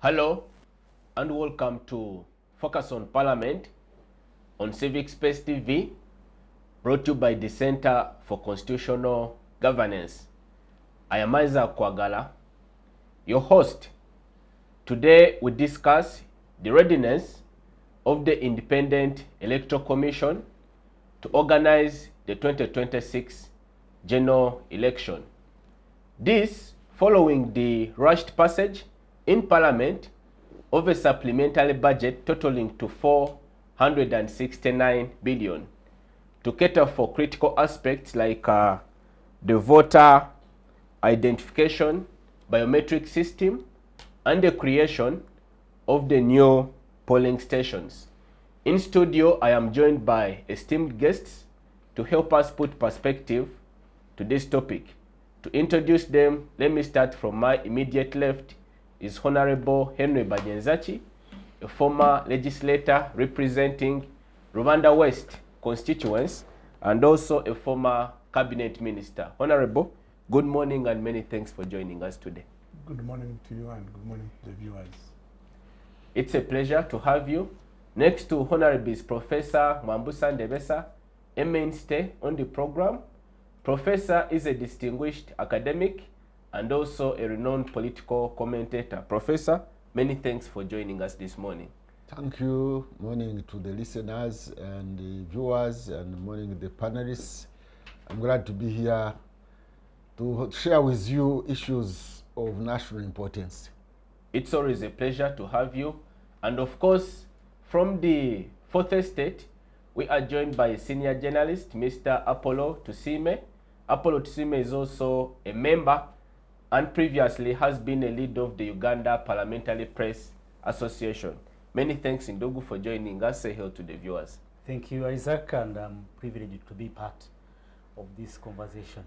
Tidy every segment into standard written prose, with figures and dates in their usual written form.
Hello and welcome to Focus on Parliament on Civic Space TV, brought to you by the Center for Constitutional Governance. I am Isaac Kwagala, your host. Today we discuss the readiness of the Independent Electoral Commission to organize the 2026 general election. This following the rushed passage in Parliament of a supplementary budget totaling to 469 billion to cater for critical aspects like the voter identification biometric system and the creation of the new polling stations. In studio, I am joined by esteemed guests to help us put perspective to this topic. To introduce them, let me start from my immediate left is Honorable Henry Bagenzachi, a former legislator representing Rwanda West constituents and also a former cabinet minister. Honorable, good morning and many thanks for joining us today. Good morning to you and good morning to the viewers. It's a pleasure to have you. Next to Honorable is Professor Mwambusa Ndebesa, a mainstay on the program. Professor is a distinguished academic and also a renowned political commentator. Professor, many thanks for joining us this morning. Thank you. Morning to the listeners and the viewers, and morning the panelists. I'm glad to be here to share with you issues of national importance. It's always a pleasure to have you. And of course, from the fourth estate, we are joined by a senior journalist, Mr. Apollo Tusime. Apollo Tusime is also a member and previously has been a lead of the Uganda Parliamentary Press Association. Many thanks, Ndogu, for joining us. Say hello to the viewers. Thank you, Isaac, and I'm privileged to be part of this conversation.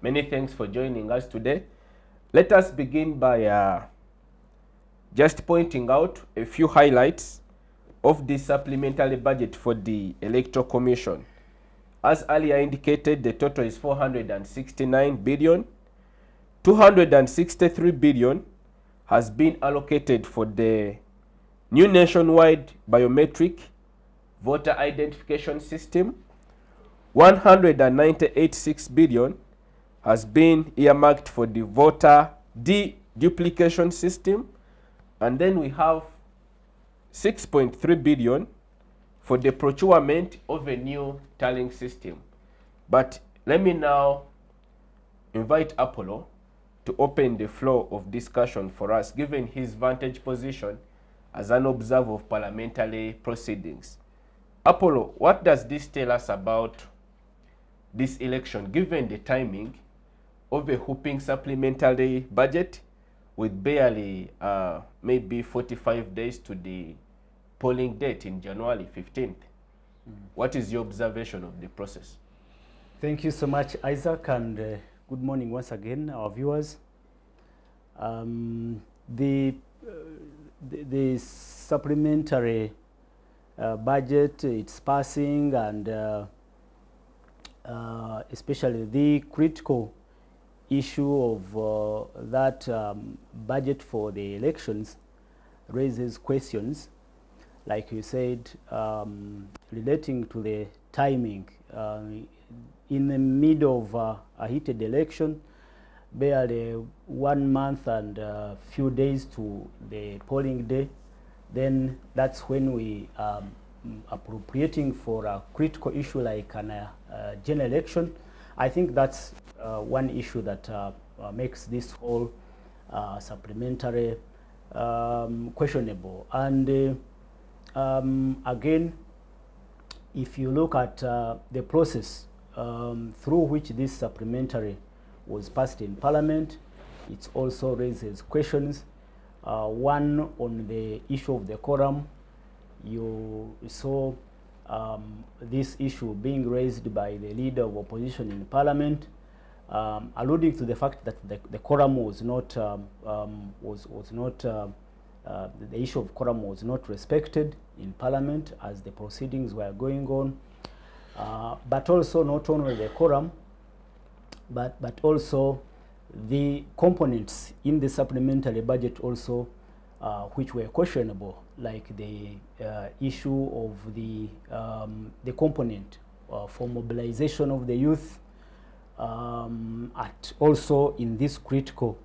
Many thanks for joining us today. Let us begin by just pointing out a few highlights of the supplementary budget for the Electoral Commission. As earlier indicated, the total is 469 billion. 263 billion has been allocated for the new nationwide biometric voter identification system. 198.6 billion has been earmarked for the voter deduplication system. And then we have 6.3 billion for the procurement of a new tallying system. But let me now invite Apollo to open the floor of discussion for us, given his vantage position as an observer of parliamentary proceedings. Apollo, what does this tell us about this election, given the timing of a whopping supplementary budget with barely maybe 45 days to the polling date in January 15th? What is your observation of the process? Thank you so much, Isaac, and good morning once again, our viewers. The supplementary budget, it's passing, and especially the critical issue of that budget for the elections raises questions, like you said, relating to the timing. In the middle of a heated election, barely 1 month and a few days to the polling day, then that's when we are appropriating for a critical issue like a general election. I think that's one issue that makes this whole supplementary questionable. And again, if you look at the process through which this supplementary was passed in Parliament, it also raises questions. One, on the issue of the quorum. You saw this issue being raised by the leader of opposition in Parliament, alluding to the fact that the quorum was not the issue of quorum was not respected in Parliament as the proceedings were going on. But also not only the quorum, but also the components in the supplementary budget also which were questionable, like the issue of the component for mobilization of the youth, also in this critical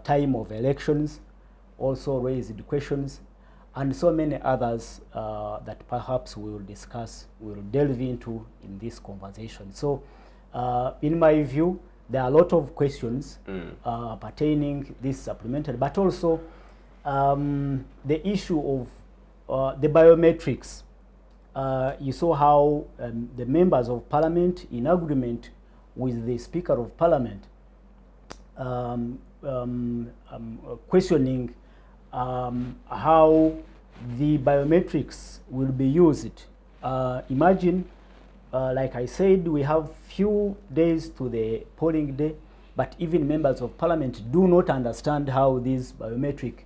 time of elections, also raised questions, and so many others that perhaps we will discuss, we will delve into in this conversation. So in my view, there are a lot of questions pertaining this supplementary, but also the issue of the biometrics. You saw how the members of parliament, in agreement with the Speaker of Parliament, questioning how the biometrics will be used. Imagine, like I said, we have few days to the polling day, but even members of parliament do not understand how this biometric,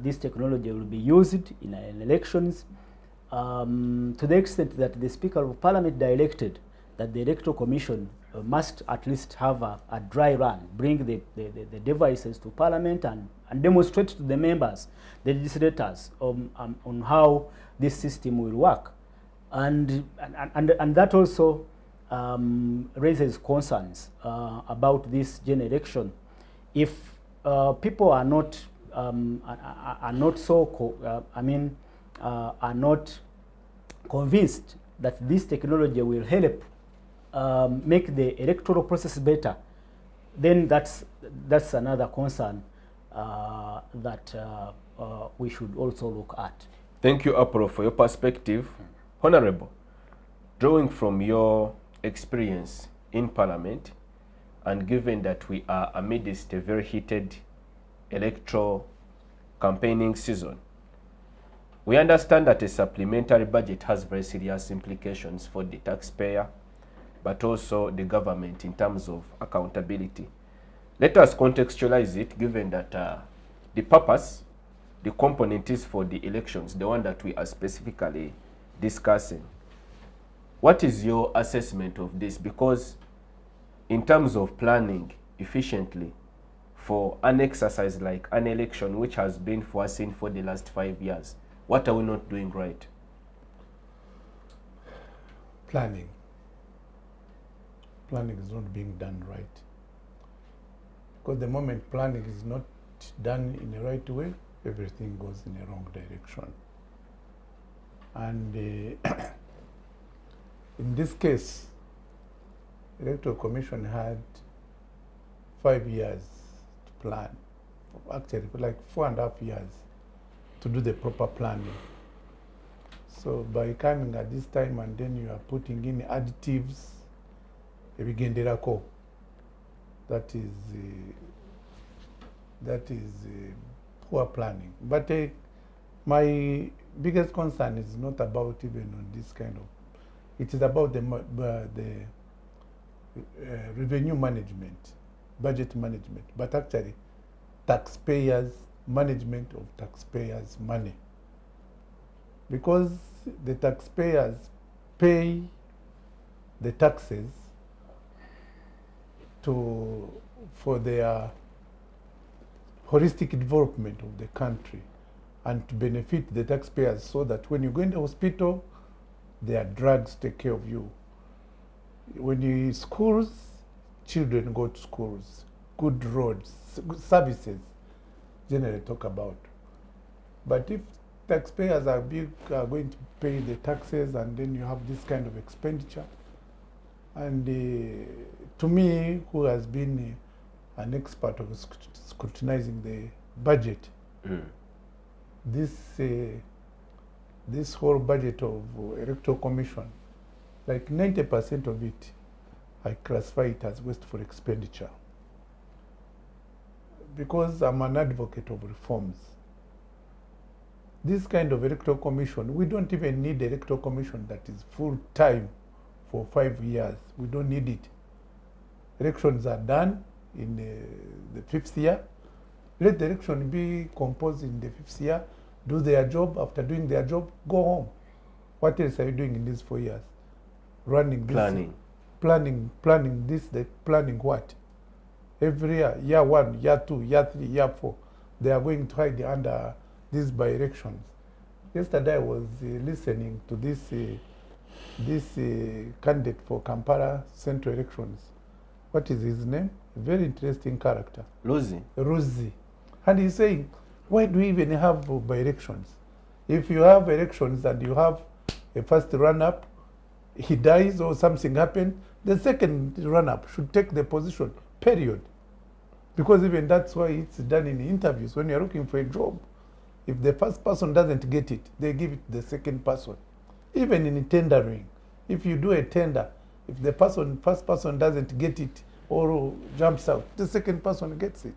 this technology will be used in elections, to the extent that the Speaker of Parliament directed that the Electoral Commission must at least have a dry run, bring the devices to Parliament and demonstrate to the members, the legislators, on how this system will work. And that also raises concerns about this general election. If people are not are not convinced that this technology will help make the electoral process better, then that's another concern that we should also look at. Thank you, Apollo, for your perspective. Honorable, drawing from your experience in Parliament, and given that we are amidst a very heated electoral campaigning season, we understand that a supplementary budget has very serious implications for the taxpayer, but also the government in terms of accountability. Let us contextualize it, given that the purpose, the component is for the elections, the one that we are specifically discussing. What is your assessment of this? Because in terms of planning efficiently for an exercise like an election, which has been foreseen for the last 5 years, what are we not doing right? Planning is not being done right. Because the moment planning is not done in the right way, everything goes in the wrong direction. And in this case, the Electoral Commission had 5 years to plan, actually like 4.5 years to do the proper planning. So by coming at this time and then you are putting in additives, that is poor planning. But my biggest concern is not about even on this kind of, it is about the revenue management, budget management, but actually taxpayers, management of taxpayers' money. Because the taxpayers pay the taxes for their holistic development of the country and to benefit the taxpayers, so that when you go into hospital, their drugs take care of you. When you schools, children go to schools, good roads, good services, generally talk about. But if taxpayers are going to pay the taxes and then you have this kind of expenditure, and to me, who has been an expert of scrutinizing the budget, this whole budget of Electoral Commission, like 90% of it, I classify it as wasteful expenditure. Because I'm an advocate of reforms. This kind of Electoral Commission, we don't even need Electoral Commission that is full-time for 5 years. We don't need it. Elections are done in the 5th year. Let the election be composed in the 5th year, do their job. After doing their job, go home. What else are you doing in these 4 years? Running this, planning what? Every year, year 1, year 2, year 3, year 4. they are going to hide under these by-elections. Yesterday I was listening to this candidate for Kampala Central Elections. What is his name? A very interesting character. Rosie. And he's saying, why do we even have by-elections? If you have elections and you have a first run-up, he dies or something happens, the second run-up should take the position, period. Because even that's why it's done in interviews. When you're looking for a job, if the first person doesn't get it, they give it to the second person. Even in tendering, if you do a tender, if the first person doesn't get it or jumps out, the second person gets it.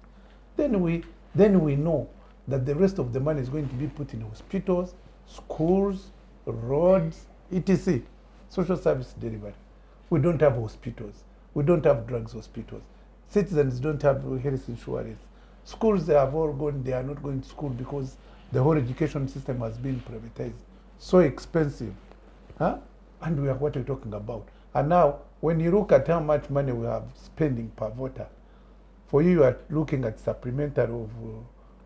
Then we know that the rest of the money is going to be put in hospitals, schools, roads, etc. Social service delivery. We don't have hospitals. We don't have drugs hospitals. Citizens don't have health insurance. Schools, they have all gone, they are not going to school because the whole education system has been privatized. So expensive. Huh? And we are what we're talking about. And now, when you look at how much money we have spending per voter, for you are looking at supplementary of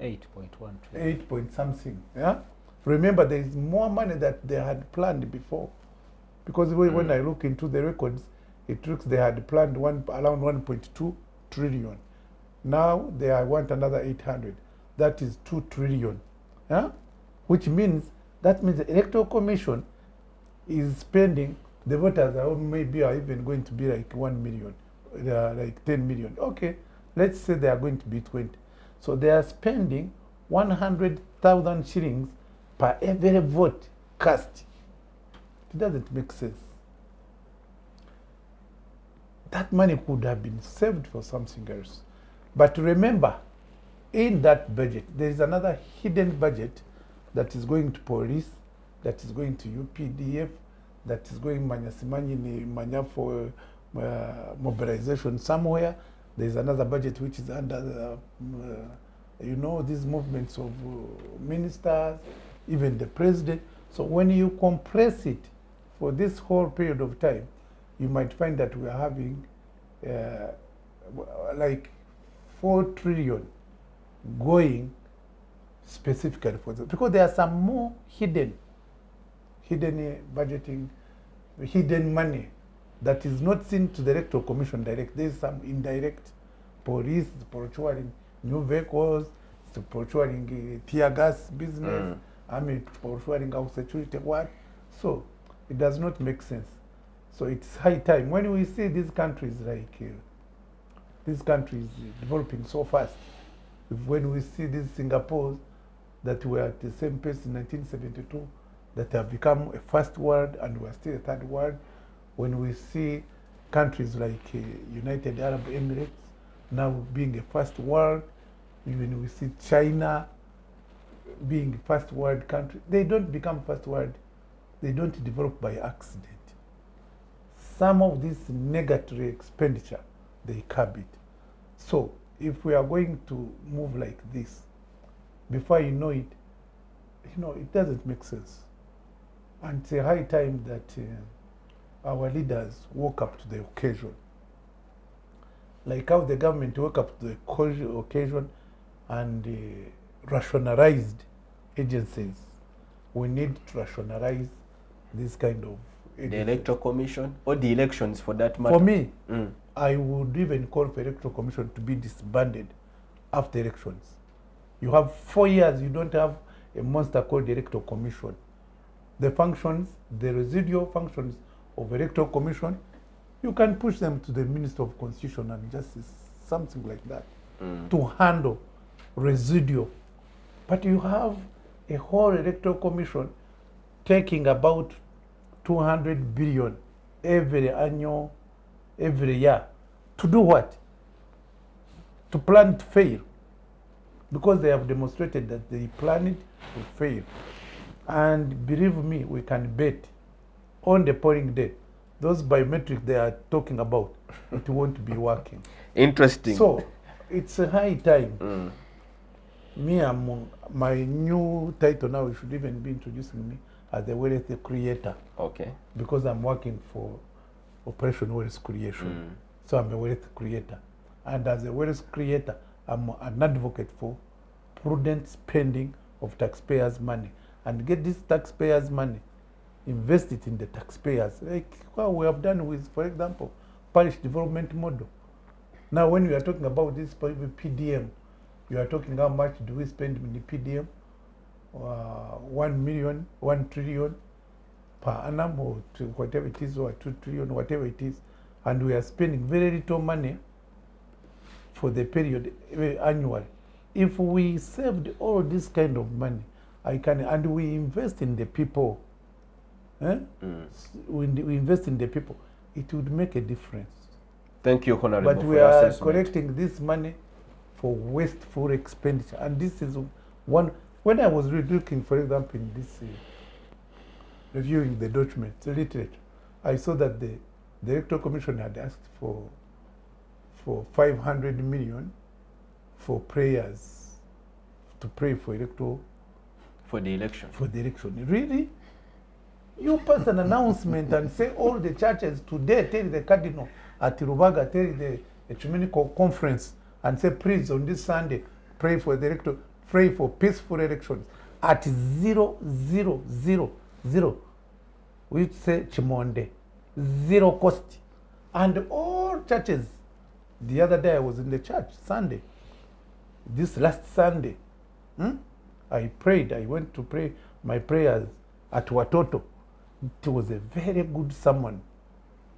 8.1. 8 point something. Yeah? Remember, there is more money that they had planned before. Because when I look into the records, it looks they had planned around 1.2 trillion. Now they want another 800. That is 2 trillion. Yeah? Which means, that means the Electoral Commission is spending, the voters are maybe are even going to be like 1 million, like 10 million. Okay, let's say they are going to be 20. So they are spending 100,000 shillings per every vote cast. It doesn't make sense. That money could have been saved for something else. But remember, in that budget, there is another hidden budget that is going to police, that is going to UPDF, that is going manya for mobilization somewhere. There is another budget which is under, these movements of ministers, even the president. So when you compress it for this whole period of time, you might find that we are having like 4 trillion going specifically for this. Because there are some more hidden budgeting, hidden money that is not seen to the Electoral Commission direct. There is some indirect, police procuring new vehicles, procuring tear gas business, procuring our security work. So it does not make sense. So it's high time. When we see these countries like, these countries developing so fast, when we see these Singapore that were at the same pace in 1972, that have become a first world and we're still a third world, when we see countries like United Arab Emirates now being a first world, when we see China being a first world country, they don't become first world, they don't develop by accident. Some of this negatory expenditure, they curb it. So if we are going to move like this, before you know it, it doesn't make sense. And it's a high time that our leaders woke up to the occasion. Like how the government woke up to the occasion and rationalized agencies. We need to rationalize this kind of agencies. The Electoral Commission or the elections for that matter? For me, I would even call for Electoral Commission to be disbanded after elections. You have 4 years, you don't have a monster called the Electoral Commission. The functions, the residual functions of Electoral Commission, you can push them to the Minister of Constitution and Justice, something like that, to handle residual. But you have a whole Electoral Commission taking about 200 billion every year. To do what? To plan to fail. Because they have demonstrated that they plan it to fail. And believe me, we can bet on the polling day, those biometrics they are talking about, it won't be working. Interesting. So it's a high time. Me, my new title now, you should even be introducing me as a wealth creator. Okay. Because I'm working for Operation Wealth Creation. So I'm a wealth creator. And as a wealth creator, I'm an advocate for prudent spending of taxpayers' money and get this taxpayers' money, invest it in the taxpayers, like what we have done with, for example, parish development model. Now, when we are talking about this PDM, you are talking how much do we spend in the PDM? 1 million, 1 trillion per annum, or whatever it is, or 2 trillion, whatever it is, and we are spending very little money for the period annually. If we saved all this kind of money, and we invest in the people, we invest in the people, it would make a difference. Thank you, Honorable. But we are collecting this money for wasteful expenditure, and this is one. When I was looking, for example, in this reviewing the documents, literature, I saw that the Electoral Commission had asked for 500 million for prayers, to pray for for the election. For the election, really? You pass an announcement and say all the churches today, tell the cardinal at Rubaga, tell the ecumenical conference, and say, please, on this Sunday, pray for the elector, pray for peaceful elections at 0,000. We say Chimonde, zero cost. And all churches, the other day I was in the church, Sunday, this last Sunday, I prayed, I went to pray my prayers at Watoto. It was a very good sermon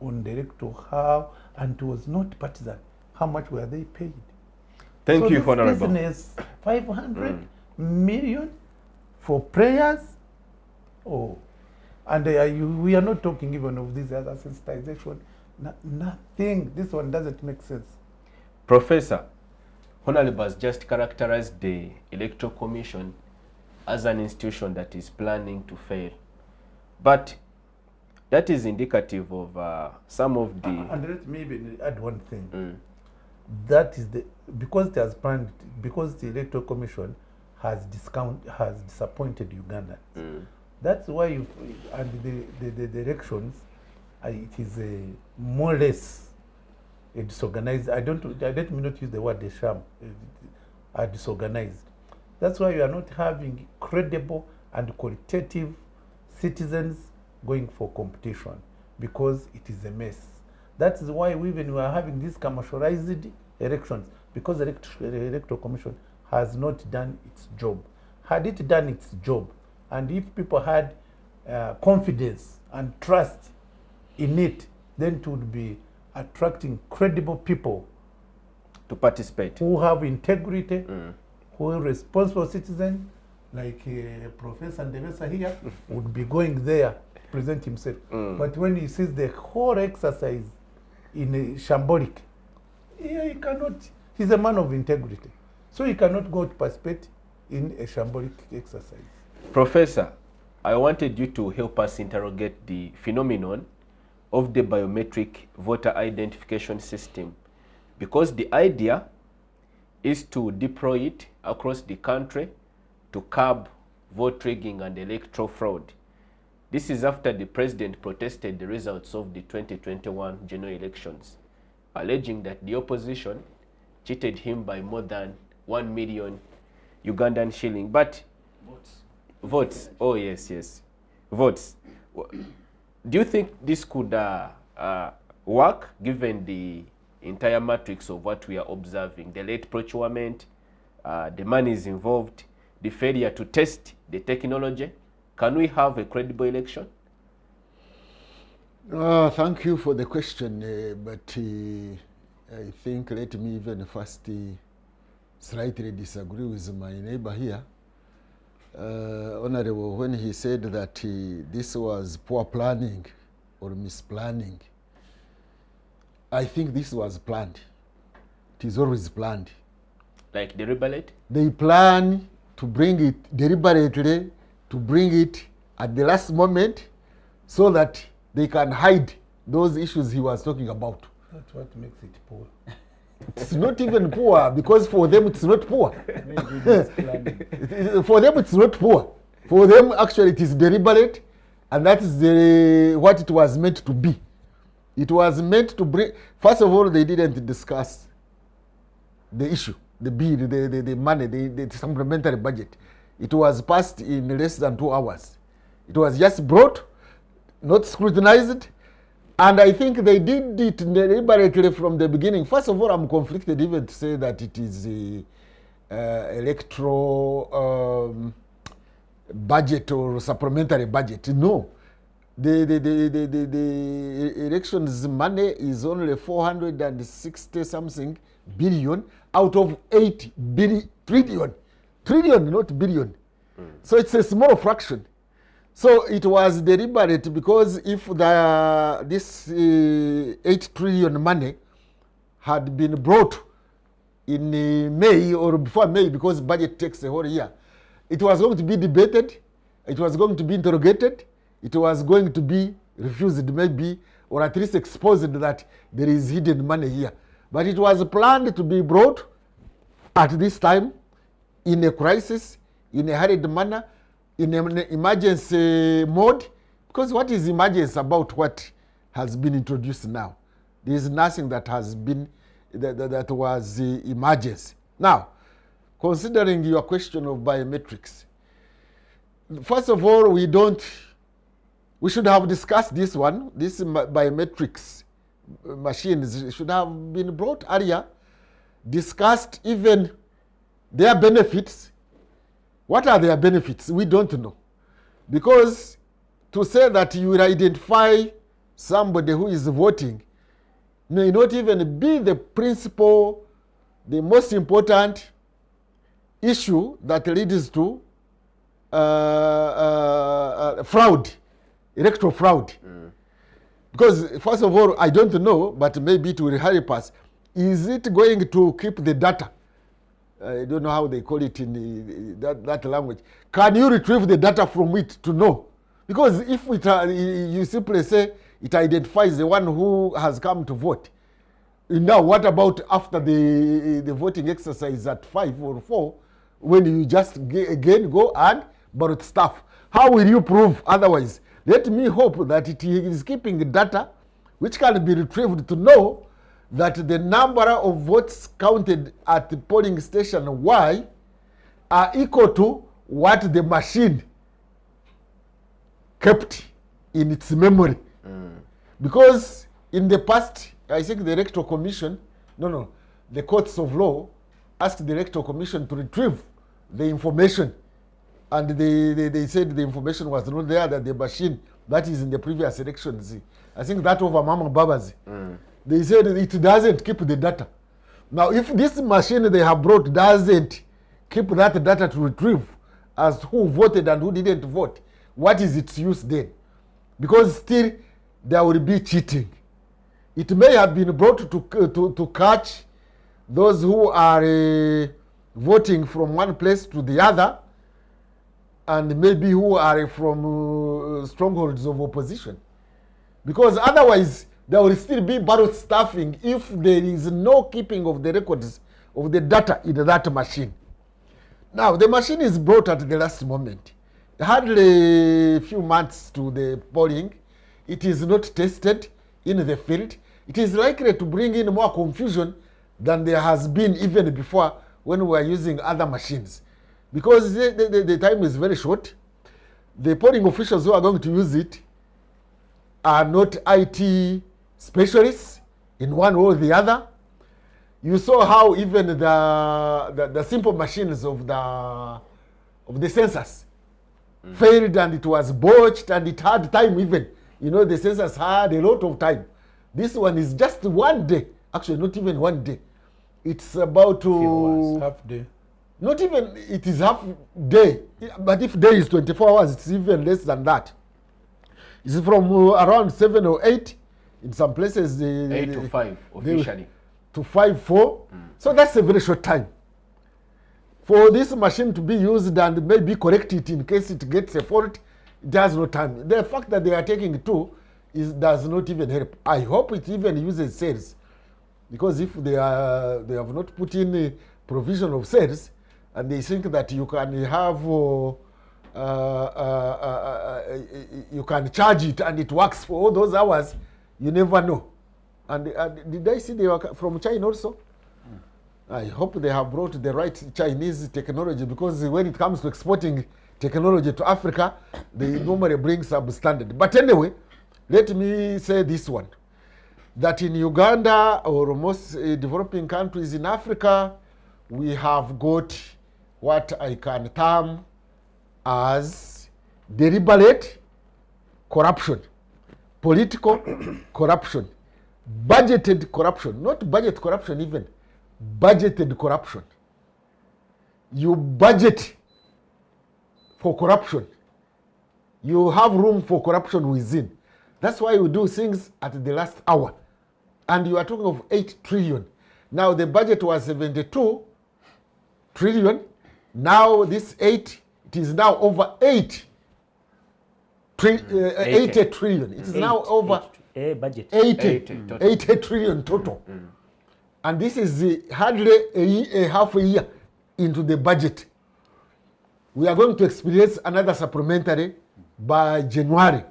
on the electoral, how, and it was not partisan. How much were they paid? Thank you, Honorable. Business, 500 million for prayers. Oh, and we are not talking even of this other sensitization. Nothing. This one doesn't make sense. Professor, Honorable has just characterized the Electoral Commission as an institution that is planning to fail. But that is indicative of some of the... and let me even add one thing. That is because it has planned, because the Electoral Commission has disappointed Uganda. That's why the elections, it is more or less disorganized. Let me not use the word sham, disorganized. That's why you are not having credible and qualitative citizens going for competition, because it is a mess. That is why we are having these commercialized elections, because the Electoral Commission has not done its job. Had it done its job, and if people had confidence and trust in it, then it would be attracting credible people to participate, who have integrity, who are responsible citizens, like Professor Ndebesa here, would be going there to present himself. But when he sees the whole exercise in a shambolic, he cannot, he's a man of integrity, so he cannot go to participate in a shambolic exercise. Professor, I wanted you to help us interrogate the phenomenon of the biometric voter identification system, because the idea is to deploy it across the country to curb vote rigging and electoral fraud. This is after the president protested the results of the 2021 general elections, alleging that the opposition cheated him by more than 1 million Ugandan shilling. But votes. Oh yes, votes. Do you think this could work, given the entire matrix of what we are observing, the late procurement, the money is involved, the failure to test the technology? Can we have a credible election? Thank you for the question, but I think let me even first slightly disagree with my neighbor here. Honorable, when he said that this was poor planning or misplanning, I think this was planned. It is always planned. Like deliberate? They plan to bring it deliberately, to bring it at the last moment, so that they can hide those issues he was talking about. That's what makes it poor. It's not even poor, because for them it's not poor. For them it's not poor. For them actually it is deliberate, and that is what it was meant to be. It was meant to bring, first of all, they didn't discuss the issue the bill, the money, the supplementary budget. It was passed in less than 2 hours. It was just brought, not scrutinized, and I think they did it deliberately from the beginning. First of all, I'm conflicted even to say that it is a electoral budget or supplementary budget. No. The elections money is only 460 something billion out of 8 trillion. Trillion, not billion. So it's a small fraction. So it was deliberate, because if this 8 trillion money had been brought in May or before May, because budget takes a whole year, it was going to be debated, it was going to be interrogated, it was going to be refused maybe, or at least exposed that there is hidden money here. But it was planned to be brought at this time in a crisis, in a hurried manner, in an emergency mode. Because what is emergency about what has been introduced now? There is nothing that has been, that was emergency. Now, considering your question of biometrics, first of all, we should have discussed this one. This biometrics machines should have been brought earlier, discussed even their benefits. What are their benefits? We don't know. Because to say that you will identify somebody who is voting may not even be the principal, the most important issue that leads to fraud, electoral fraud. Because first of all, I don't know, but maybe it will help us. Is it going to keep the data? I don't know how they call it in that language. Can you retrieve the data from it to know? Because if you simply say it identifies the one who has come to vote. Now, what about after the voting exercise at 5 or 4, when you just again go and borrow stuff? How will you prove otherwise? Let me hope that it is keeping data which can be retrieved to know that the number of votes counted at the polling station Y are equal to what the machine kept in its memory. Because in the past, I think the Electoral Commission, the courts of law asked the Electoral Commission to retrieve the information, and they said the information was not there, that the machine that is in the previous elections, I think that over Mama Babazi, they said it doesn't keep the data. Now, if this machine they have brought doesn't keep that data to retrieve as who voted and who didn't vote, what is its use then? Because still there will be cheating. It may have been brought to catch those who are voting from one place to the other, and maybe who are from strongholds of opposition. Because otherwise, there will still be ballot stuffing if there is no keeping of the records of the data in that machine. Now, the machine is brought at the last moment. Hardly a few months to the polling. It is not tested in the field. It is likely to bring in more confusion than there has been even before when we were using other machines. Because the time is very short. The polling officials who are going to use it are not IT specialists in one or the other. You saw how even the simple machines of the census failed, and it was botched, and it had time even. The census had a lot of time. This one is just 1 day. Actually, not even 1 day. It's about half day. Not even, it is half day. But if day is 24 hours, it's even less than that. It's from around 7 or 8. In some places, 8 to 5 officially. To 5, 4. So that's a very short time. For this machine to be used and maybe correct it in case it gets a fault, it has no time. The fact that they are taking 2 does not even help. I hope it even uses cells. Because if they have not put in a provision of cells, and they think that you can have, you can charge it and it works for all those hours, you never know. And did I see they were from China also? I hope they have brought the right Chinese technology, because when it comes to exporting technology to Africa, they normally bring substandard. But anyway, let me say this one, that in Uganda or most developing countries in Africa, we have got what I can term as deliberate corruption, political corruption, budgeted corruption, not budget corruption even, budgeted corruption. You budget for corruption. You have room for corruption within. That's why you do things at the last hour. And you are talking of 8 trillion. Now the budget was 72 trillion. Now this 8, it is now over 80 trillion. It is now over budget. 80 trillion total. And this is hardly a half a year into the budget. We are going to experience another supplementary by January.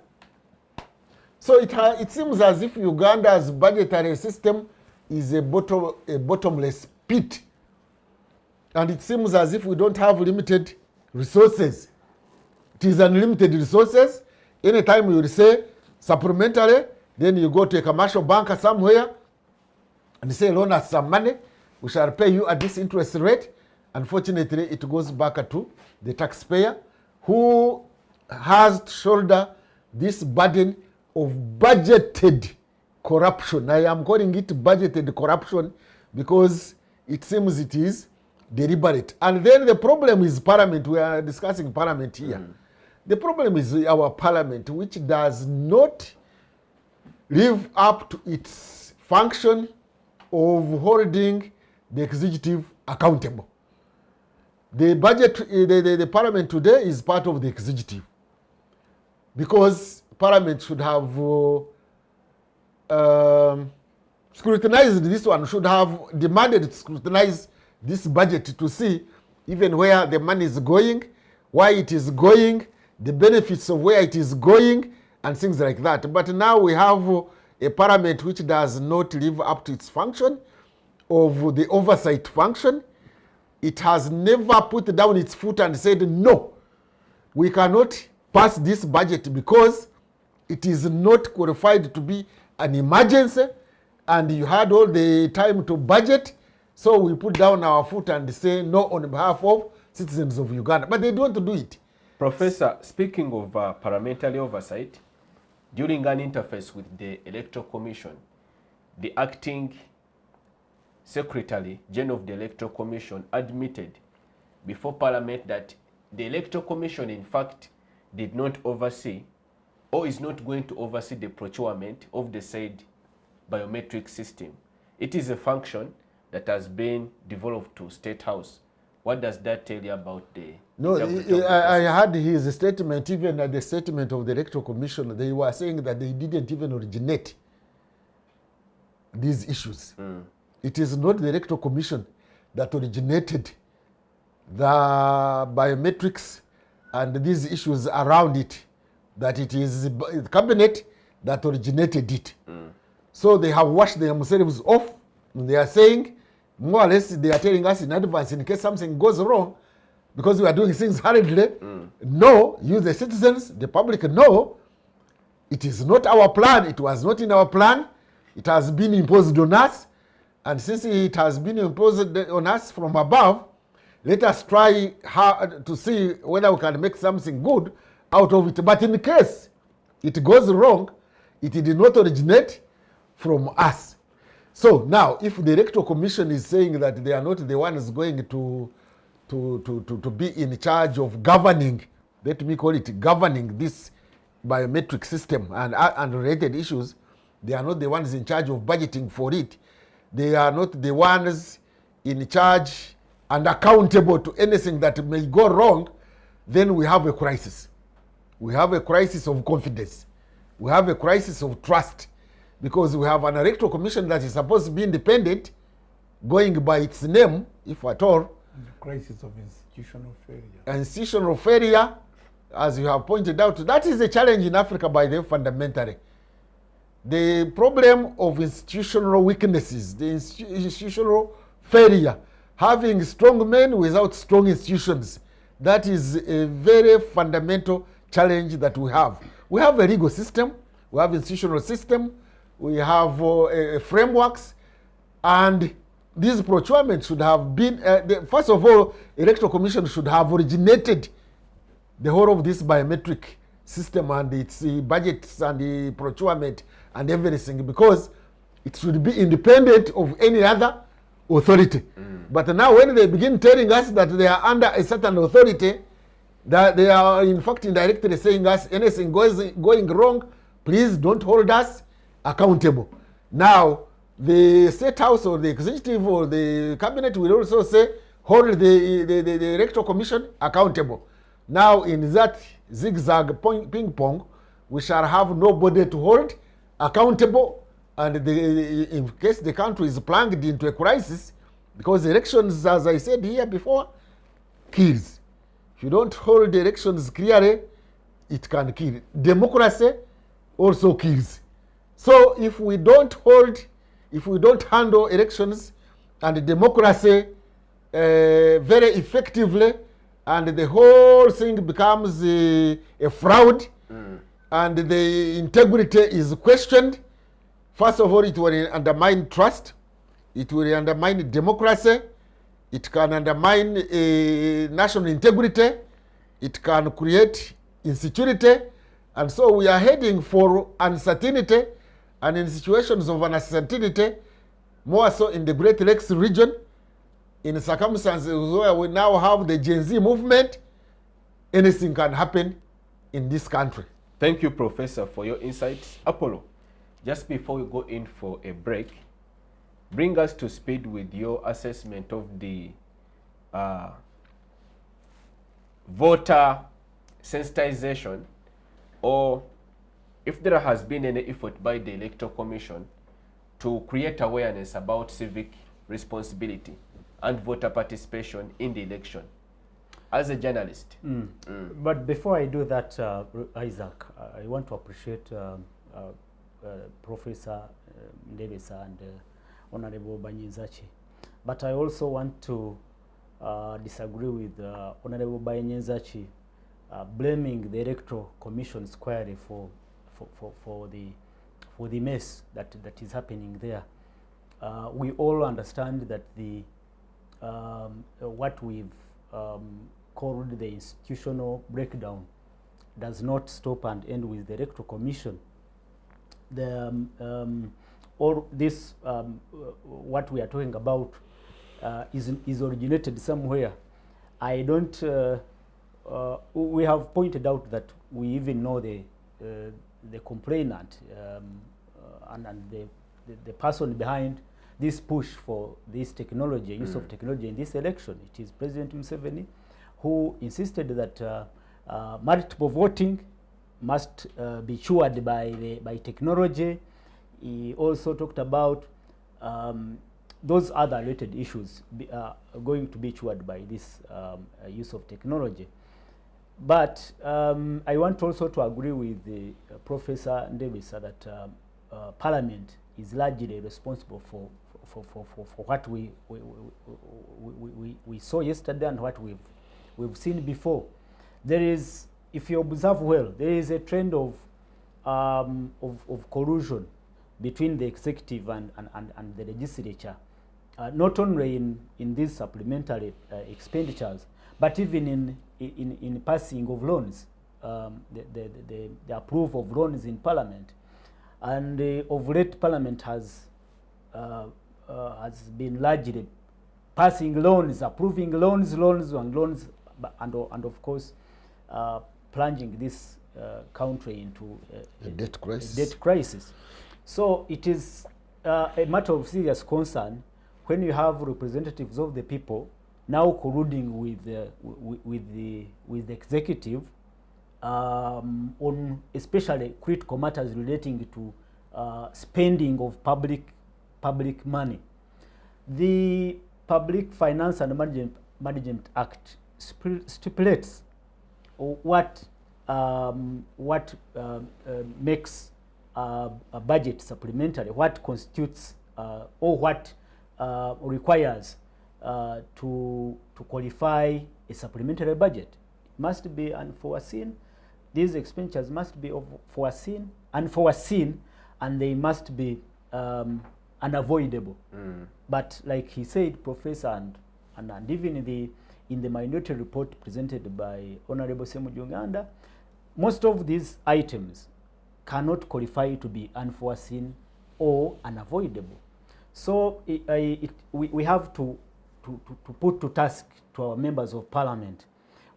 So it seems as if Uganda's budgetary system is a bottomless pit. And it seems as if we don't have limited resources. It is unlimited resources. Anytime you say supplementary, then you go to a commercial banker somewhere and say, loan us some money, we shall pay you at this interest rate. Unfortunately, it goes back to the taxpayer, who has to shoulder this burden of budgeted corruption. I am calling it budgeted corruption because it seems it is deliberate. And then the problem is Parliament. We are discussing Parliament here. The problem is our Parliament, which does not live up to its function of holding the executive accountable. The budget, the Parliament today is part of the executive, because Parliament should have scrutinized this one, should have demanded to scrutinize this budget to see even where the money is going, why it is going, the benefits of where it is going, and things like that. But now we have a Parliament which does not live up to its function of the oversight function. It has never put down its foot and said, no, we cannot pass this budget because it is not qualified to be an emergency, and you had all the time to budget, so we put down our foot and say no on behalf of citizens of Uganda. But they don't do it. Professor, speaking of parliamentary oversight, during an interface with the Electoral Commission, the acting Secretary General of the Electoral Commission admitted before Parliament that the Electoral Commission, in fact, did not oversee or is not going to oversee the procurement of the said biometric system. It is a function that has been devolved to State House. What does that tell you about the... No, I heard his statement, even at the statement of the Electoral Commission, they were saying that they didn't even originate these issues. It is not the Electoral Commission that originated the biometrics and these issues around it, that it is the cabinet that originated it. So they have washed themselves off. They are saying, more or less, they are telling us in advance in case something goes wrong, because we are doing things hurriedly. No, you the citizens, the public, no, it is not our plan. It was not in our plan. It has been imposed on us. And since it has been imposed on us from above, let us try hard to see whether we can make something good out of it. But in case it goes wrong, it did not originate from us. So now, if the Electoral Commission is saying that they are not the ones going to be in charge of governing, let me call it governing this biometric system and related issues, they are not the ones in charge of budgeting for it. They are not the ones in charge and accountable to anything that may go wrong, then we have a crisis. We have a crisis of confidence. We have a crisis of trust, because we have an Electoral Commission that is supposed to be independent, going by its name, if at all. And the crisis of institutional failure. Institutional failure, as you have pointed out, that is a challenge in Africa by them fundamentally. The problem of institutional weaknesses, the institutional failure, having strong men without strong institutions. That is a very fundamental challenge that we have. We have a legal system, we have institutional system, we have frameworks, and these procurements should have been, first of all, Electoral Commission should have originated the whole of this biometric system and its budgets and the procurement and everything, because it should be independent of any other authority. But now when they begin telling us that they are under a certain authority, that they are in fact indirectly saying us anything going wrong, please don't hold us accountable. Now, the State House or the Executive or the Cabinet will also say, hold the Electoral Commission accountable. Now, in that zigzag ping pong, we shall have nobody to hold accountable, and in case the country is plunged into a crisis, because elections, as I said here before, kills. If you don't hold the elections clearly, it can kill. Democracy also kills. So if we don't handle elections and democracy very effectively, and the whole thing becomes a fraud, and the integrity is questioned, first of all, it will undermine trust, it will undermine democracy, it can undermine national integrity, it can create insecurity, and so we are heading for uncertainty, and in situations of uncertainty, more so in the Great Lakes region, in circumstances where we now have the Gen Z movement, anything can happen in this country. Thank you, Professor, for your insights. Apollo, just before we go in for a break, bring us to speed with your assessment of the voter sensitization, or if there has been any effort by the Electoral Commission to create awareness about civic responsibility and voter participation in the election. As a journalist. But before I do that, Isaac, I want to appreciate Professor Ndebesa and Honorable Banyenzachi. But I also want to disagree with Honorable Banyenzachi blaming the Electoral Commission squarely for the mess that is happening there. We all understand that the what we've called the institutional breakdown does not stop and end with the Electoral Commission. The all this what we are talking about is originated somewhere. I don't. We have pointed out that we even know the complainant and the person behind this push for this technology, use of technology in this election. It is President Museveni, who insisted that multiple voting must be cured by technology. He also talked about those other related issues going to be cured by this use of technology. But I want also to agree with the Professor Ndebesa that Parliament is largely responsible for what we saw yesterday and what we've seen before. There is, if you observe well, there is a trend of collusion between the executive and the legislature, not only in these supplementary expenditures, but even in passing of loans, the approval of loans in Parliament. And of late, Parliament has been largely passing loans, approving loans, and of course, plunging this country into a debt crisis. Debt crisis. So it is a matter of serious concern when you have representatives of the people now colluding with the executive on especially critical matters relating to spending of public money. The Public Finance and Management Act stipulates what makes a budget supplementary, what constitutes or what requires to qualify a supplementary budget. It must be unforeseen. These expenditures must be unforeseen, and they must be unavoidable. But like he said, Professor, and even in the minority report presented by Honorable Semuju Uganda, most of these items cannot qualify to be unforeseen or unavoidable. So we have to put to task to our members of parliament,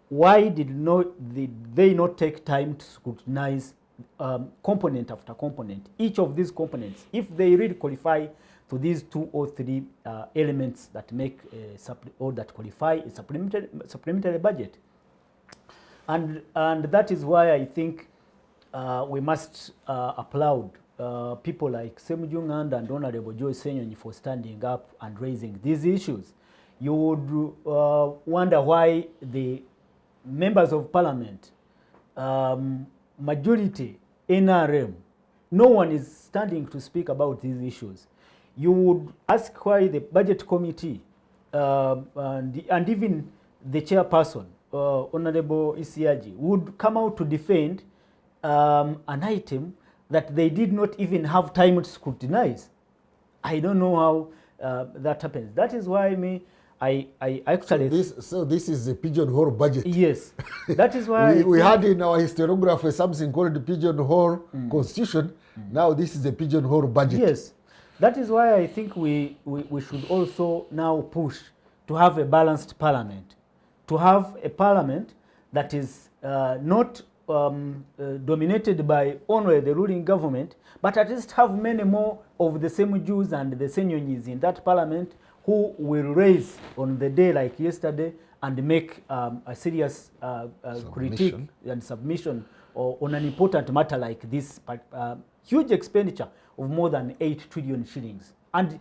why did they not take time to scrutinize component after component, each of these components, if they really qualify to these 2 or 3 elements that make that qualify a supplementary budget. And that is why I think we must applaud people like Semuju Uganda and Honorable Joy Senyonyi for standing up and raising these issues. You would wonder why the members of parliament, majority, NRM, no one is standing to speak about these issues. You would ask why the budget committee and even the chairperson, Honorable Isiaji, would come out to defend an item that they did not even have time to scrutinize. I don't know how that happens. That is why I actually... So this is a pigeonhole budget. Yes. That is why... we had in our historiography something called the pigeonhole constitution. Now this is a pigeonhole budget. Yes. That is why I think we should also now push to have a balanced parliament. To have a parliament that is not dominated by only the ruling government, but at least have many more of the Semujus and the Senyonyis in that parliament who will raise on the day like yesterday and make a serious critique and submission on an important matter like this huge expenditure of more than 8 trillion shillings. And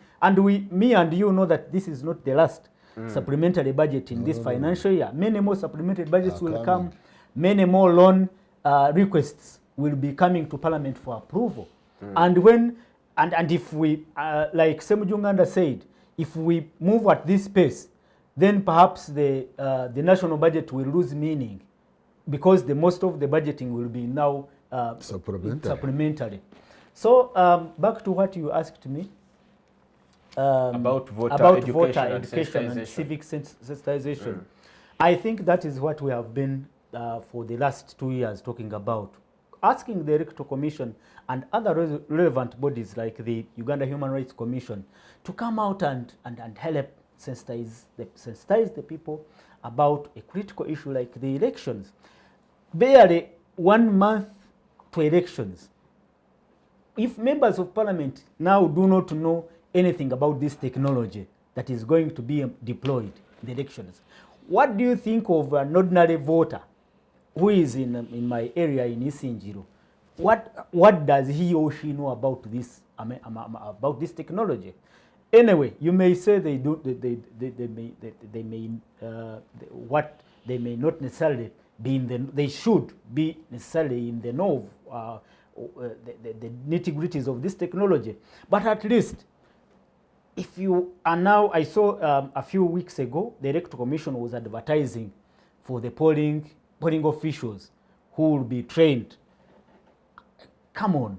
me and you know that this is not the last supplementary budget in this financial year. Many more supplementary budgets will come. Many more loan requests will be coming to Parliament for approval. And if we, like Semuju Uganda said, if we move at this pace, then perhaps the national budget will lose meaning, because the most of the budgeting will be now supplementary. So back to what you asked me. About voter education and civic sensitization. I think that is what we have been for the last 2 years talking about, asking the Electoral Commission and other relevant bodies like the Uganda Human Rights Commission to come out and help sensitize the people about a critical issue like the elections. Barely 1 month to elections. If members of parliament now do not know anything about this technology that is going to be deployed in the elections, what do you think of an ordinary voter who is in my area in Isinjiro? What does he or she know about this technology? Anyway, you may say they may not necessarily be they should be necessarily in the know of the nitty-gritties of this technology. But at least, if you are now, I saw a few weeks ago, the Electoral Commission was advertising for the polling officials who will be trained. Come on,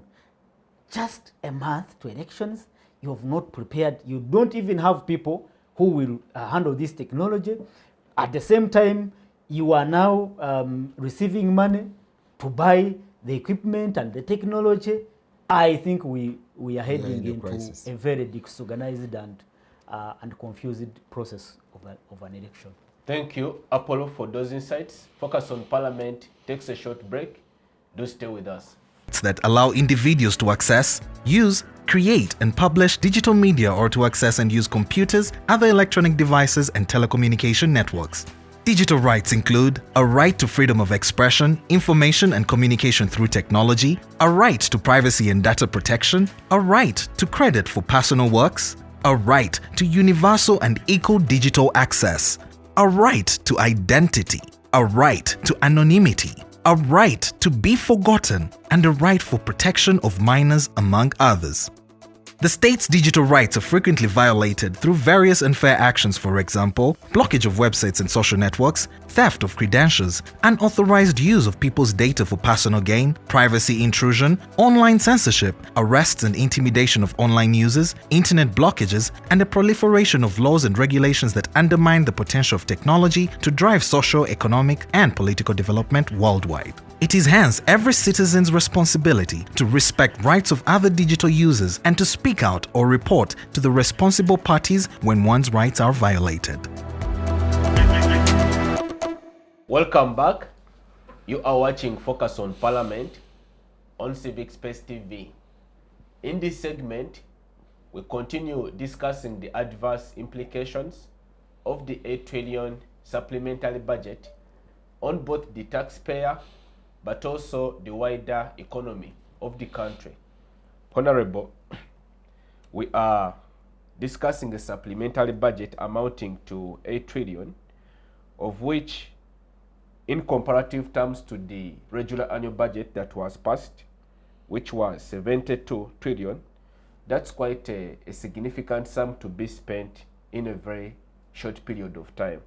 just a month to elections, you have not prepared, you don't even have people who will handle this technology. At the same time, you are now receiving money to buy the equipment and the technology. I think we are heading into a very disorganized and confused process of an election. Thank you, Apollo, for those insights. Focus on Parliament takes a short break. Do stay with us. That allow individuals to access, use, create, and publish digital media, or to access and use computers, other electronic devices, and telecommunication networks. Digital rights include a right to freedom of expression, information and communication through technology, a right to privacy and data protection, a right to credit for personal works, a right to universal and equal digital access, a right to identity, a right to anonymity, a right to be forgotten, and a right for protection of minors, among others. The state's digital rights are frequently violated through various unfair actions, for example, blockage of websites and social networks, theft of credentials, unauthorized use of people's data for personal gain, privacy intrusion, online censorship, arrests and intimidation of online users, internet blockages, and the proliferation of laws and regulations that undermine the potential of technology to drive social, economic, and political development worldwide. It is hence every citizen's responsibility to respect rights of other digital users and to speak out or report to the responsible parties when one's rights are violated. Welcome back. You are watching Focus on Parliament on Civic Space TV. In this segment, we continue discussing the adverse implications of the 8 trillion supplementary budget on both the taxpayer but also the wider economy of the country. Honorable, we are discussing the supplementary budget amounting to 8 trillion, of which in comparative terms to the regular annual budget that was passed, which was 72 trillion, that's quite a significant sum to be spent in a very short period of time.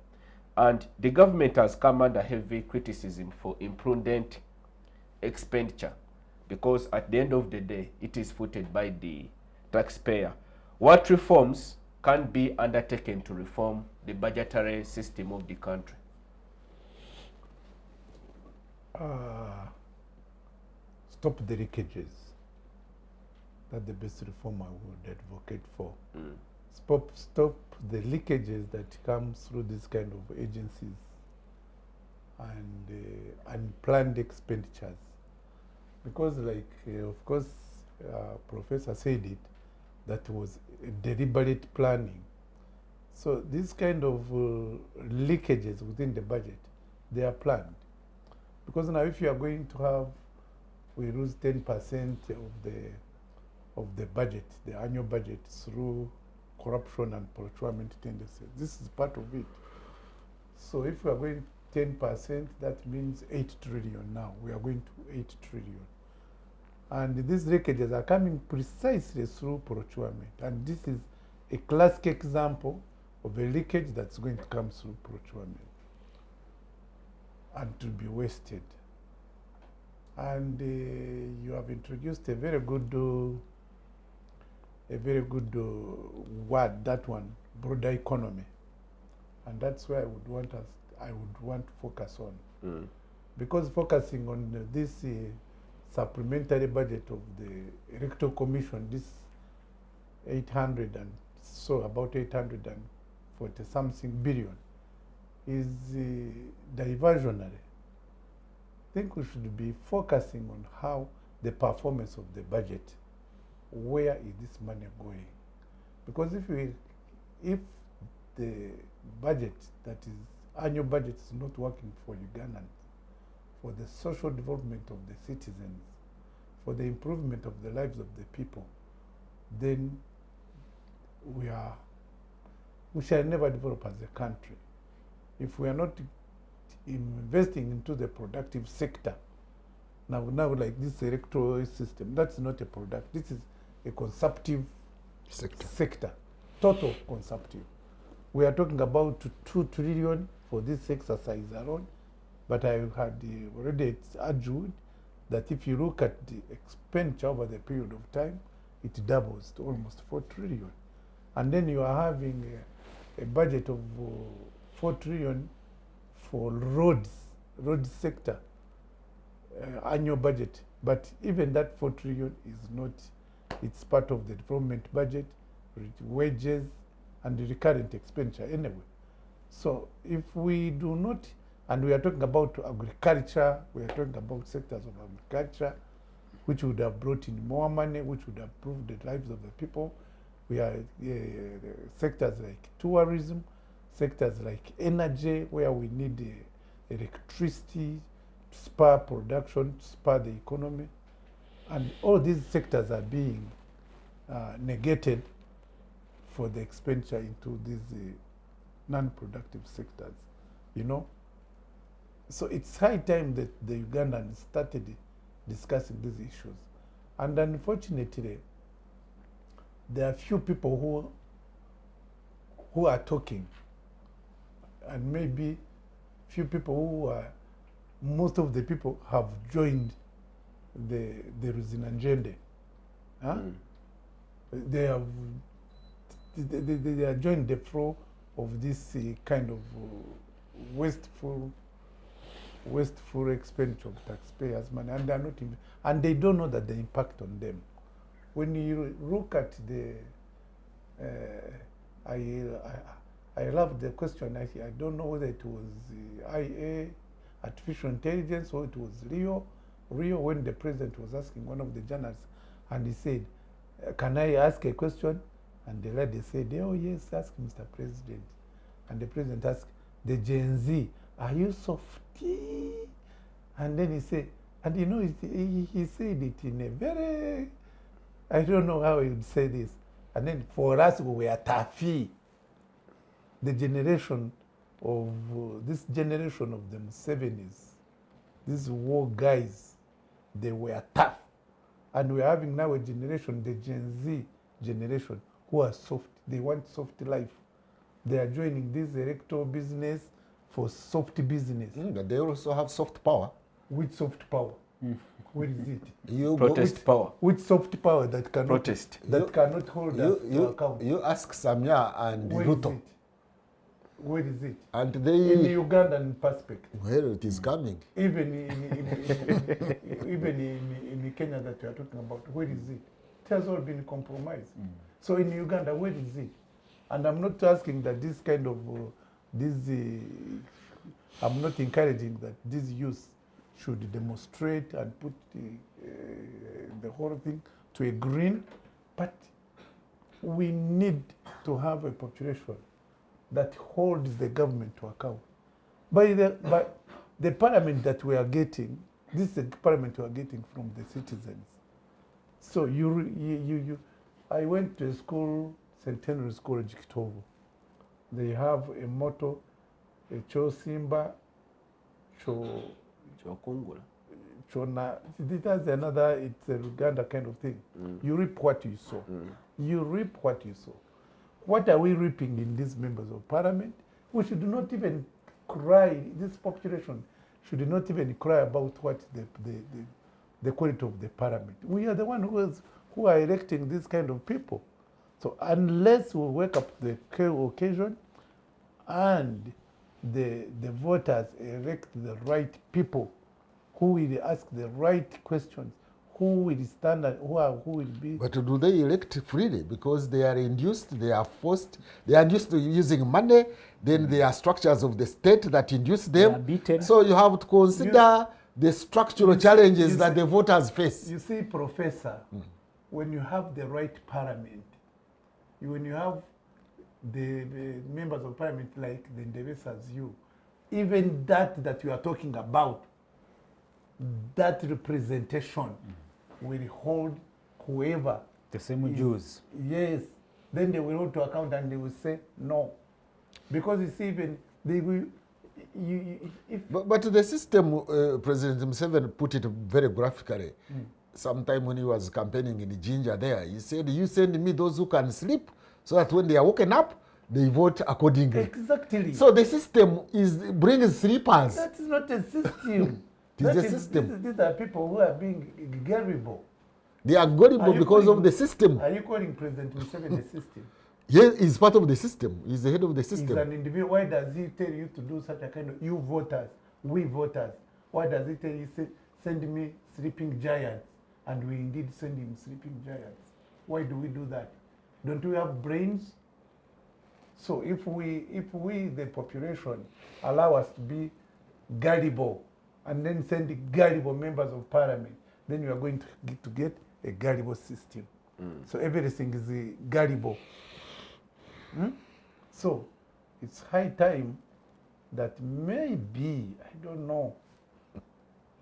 And the government has come under heavy criticism for imprudent expenditure, because at the end of the day, it is footed by the taxpayer. What reforms can be undertaken to reform the budgetary system of the country? Stop the leakages. That's the best reform I would advocate for. Stop the leakages that come through this kind of agencies and unplanned expenditures. Because of course, Professor said it, that was deliberate planning. So these kind of leakages within the budget, they are planned. Because now if you are going to have, we lose 10% of the budget, the annual budget, through corruption and procurement tendencies. This is part of it. So if we are going 10%, that means 8 trillion now. We are going to 8 trillion. And these leakages are coming precisely through procurement. And this is a classic example of a leakage that's going to come through procurement and to be wasted. And you have introduced a very good word, that one, broader economy. And that's where I would want to focus on. Because focusing on this supplementary budget of the Electoral Commission, this 800 and so about 840 something billion, is diversionary. I think we should be focusing on how the performance of the budget, where is this money going? Because if the budget, that is annual budget, is not working for Ugandans, for the social development of the citizens, for the improvement of the lives of the people, then we shall never develop as a country. If we are not investing into the productive sector, now like this electoral system, that's not a product. This is a consumptive sector, total consumptive. We are talking about 2 trillion for this exercise alone, but I had already argued that if you look at the expenditure over the period of time, it doubles to almost 4 trillion. And then you are having a budget of 4 trillion for road sector, annual budget. But even that 4 trillion is not, it's part of the development budget, wages, and the recurrent expenditure anyway. So if we do not, and we are talking about agriculture, we are talking about sectors of agriculture, which would have brought in more money, which would have improved the lives of the people. We are sectors like tourism, sectors like energy, where we need electricity to spur production, to spur the economy. And all these sectors are being negated for the expenditure into these non-productive sectors, you know. So it's high time that the Ugandans started discussing these issues. And unfortunately, there are few people who are talking, and maybe few people who are, most of the people have joined the Ruzinanjende. Huh? They have they are joined the flow of this kind of wasteful expenditure of taxpayers' money, and they are not and they don't know that the impact on them. When you look at the I love the question. I don't know whether it was IA, artificial intelligence, or it was Rio, when the president was asking one of the journalists, and he said, can I ask a question? And the lady said, oh yes, ask Mr. President. And the president asked, the Gen Z, are you softy? And then he said, and you know, he said it in a very, I don't know how he would say this. And then for us, we were toughy. The generation of, this generation of the 70s, these war guys, they were tough. And we're having now a generation, the Gen Z generation, who are soft. They want soft life. They are joining this electoral business for soft business. But they also have soft power. Which soft power? Where is it? Protest power. Which soft power that cannot Protest. Cannot hold us to account? You ask Samia and Where Ruto. is it? Where is it? And In they, Ugandan perspective. well, it is coming. Even in Kenya that we are talking about, where is it? It has all been compromised. So in Uganda, where is it? And I'm not asking that this kind of, I'm not encouraging that these youth should demonstrate and put the whole thing to a green, but we need to have a population that holds the government to account. By the parliament that we are getting, this is the parliament we are getting from the citizens. So I went to a school, Centenary School, Jikitovo. They have a motto, Cho Simba, Cho Chokungula. Chona. That's another, it's a Uganda kind of thing. You reap what you sow. You reap what you sow. What are we reaping in these members of parliament? We should not even cry, this population should not even cry about what the quality of the parliament. We are the ones who are electing these kind of people. So unless we wake up the occasion and the voters elect the right people who will ask the right questions, who will stand and who will be. But do they elect freely? Because they are induced, they are forced, they are used to using money, then there are structures of the state that induce them. They are beaten. So you have to consider the structural challenges that the voters face. You see, Professor, when you have the right parliament, when you have the members of parliament like the Ndebesas, even that you are talking about, that representation will hold whoever. The same Jews. Yes. Then they will hold to account and they will say no. Because you see, even they will. But the system, President Museveni put it very graphically. Sometime when he was campaigning in Jinja there, he said, you send me those who can sleep so that when they are woken up, they vote accordingly. Exactly. So the system brings sleepers. That is not a system. It is a system. These are people who are being gullible. They are gullible because of the system. Are you calling President Museveni the system? Yes, he's part of the system. He's the head of the He's system. an individual. Why does he tell you to do such a kind of, you voters, we voters, why does he tell you, send me sleeping giants? And we indeed send him sleeping giants. Why do we do that? Don't we have brains? So if we, the population, allow us to be gullible and then send the gullible members of parliament, then you are going to get a gullible system. So everything is gullible. So it's high time that maybe, I don't know,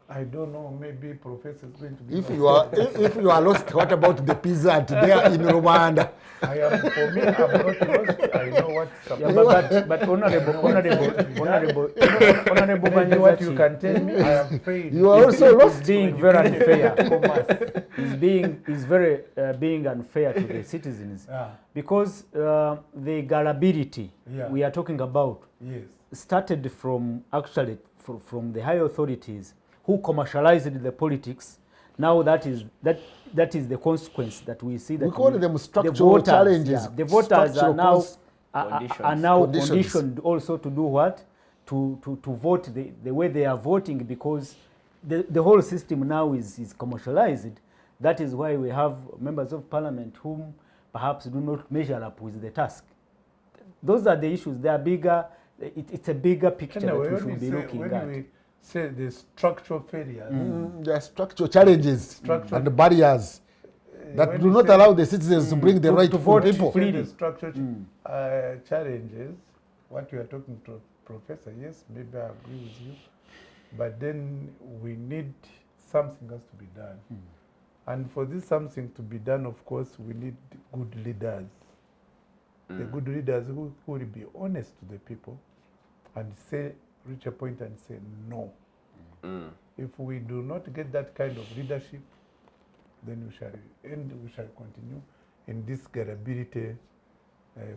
I don't know, maybe Professor is going to give If us you are if you are lost, what about the peasant there in Rwanda? I am, for me, I'm not lost. I know what's supposed But honorable Maybe what you Banyazachi can tell me, I am paid. You are also lost. is being very unfair. Commerce. is very being unfair to the citizens because the gullibility Yeah. we are talking about Yes. started from actually from the high authorities who commercialized the politics. Now that is the consequence that we see. That We call them the structural voters, challenges. the voters are now Conditions. conditioned also to do what? To vote the way they are voting, because the whole system now is commercialized. That is why we have members of parliament whom perhaps do not measure up with the task. Those are the issues. They are bigger. It's a bigger picture that we should be looking at. When we say the structural failure, There are structural challenges and barriers that when do we not say- allow the citizens to bring the right to for vote people. freely. the structural challenges, what you are talking to Professor, yes, maybe I agree with you, but then we need something has to be done. And for this something to be done, of course, we need good leaders. The good leaders who will be honest to the people and reach a point and say no. If we do not get that kind of leadership, then we shall continue in this gullibility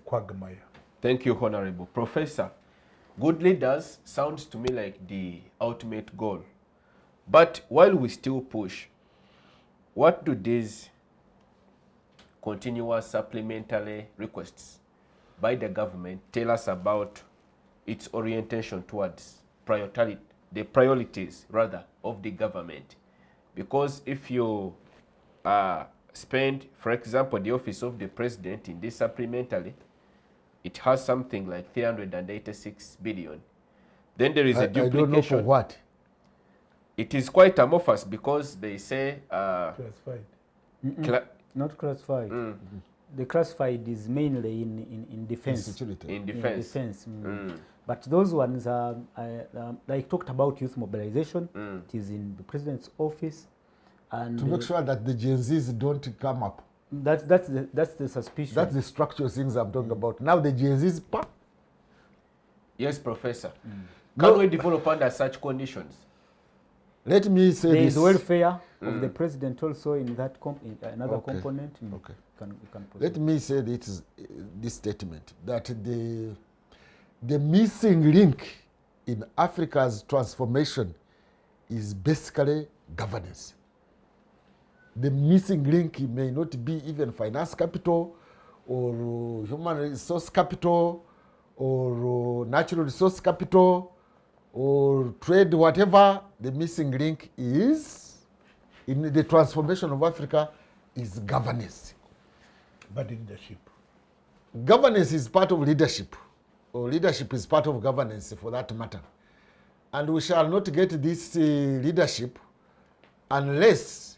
quagmire. Thank you, Honorable Professor. Good leaders sounds to me like the ultimate goal. But while we still push, what do these continuous supplementary requests by the government tell us about its orientation towards the priorities rather of the government? Because if you spend, for example, the office of the president in this supplementary, it has something like 386 billion. Then there is a I duplication. don't know for what. It is quite amorphous because they say Classified. Not classified. The classified is mainly in defense. Security. in defense. Defense. But those ones are, like talked about youth mobilization. It is in the president's office, and To make sure that the Gen Zs don't come up. that's the suspicion. That's the structural things I'm talking about. Now the Gen Zs, Yes, Professor. Can we develop under such conditions? let me say there this. is welfare of the president also in that another Okay. component. Okay. You can Let proceed. me say this statement, that the missing link in Africa's transformation is basically governance. The missing link may not be even finance capital or human resource capital or natural resource capital or trade, whatever. The missing link is in the transformation of Africa is governance. But leadership. Governance is part of leadership, or leadership is part of governance for that matter. And we shall not get this leadership unless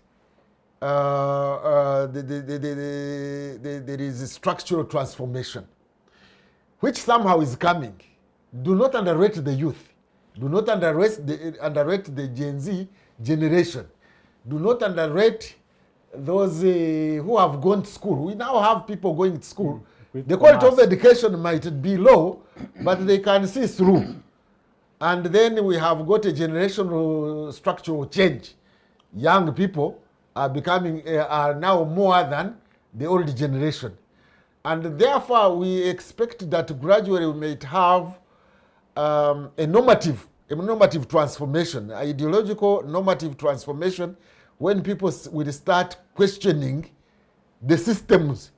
there is a structural transformation, which somehow is coming. Do not underrate the youth. Do not underrate the Gen Z generation. Do not underrate those who have gone to school. We now have people going to school. The quality of education might be low, but they can see through. And then we have got a generational structural change. Young people are now more than the old generation. And therefore, we expect that gradually we might have a normative transformation, ideological normative transformation, when people will start questioning the systems,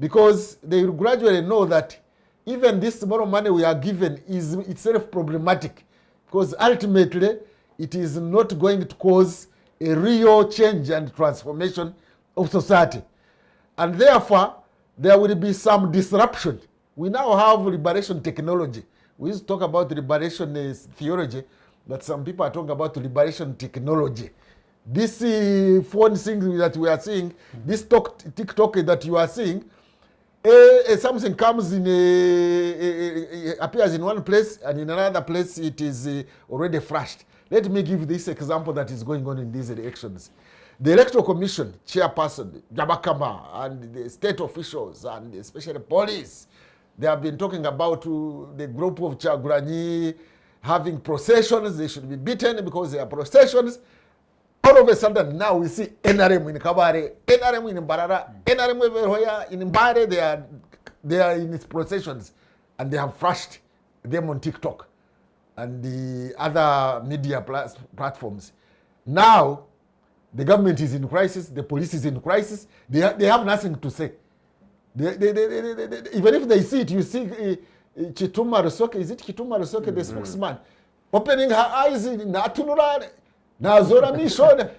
because they will gradually know that even this small money we are given is itself problematic, because ultimately it is not going to cause a real change and transformation of society. And therefore, there will be some disruption. We now have liberation technology. We used to talk about liberation theology, but some people are talking about liberation technology. This phone thing that we are seeing, this TikTok that you are seeing, something comes in appears in one place, and in another place it is already flashed. Let me give this example that is going on in these elections. The Electoral Commission chairperson, Jabakama, and the state officials, and especially police, they have been talking about the group of Chagulanyi having processions. They should be beaten because they are processions. All of a sudden, now we see NRM in Kabare, NRM in Mbarara, NRM everywhere in Mbare. They are in its processions, and they have flashed them on TikTok and the other media platforms. Now, the government is in crisis, the police is in crisis, they have nothing to say. Even if they see it, you see Chituma Rusoke, is it Chituma Rusoke, the spokesman, opening her eyes in Natunura, Nazora Mishon,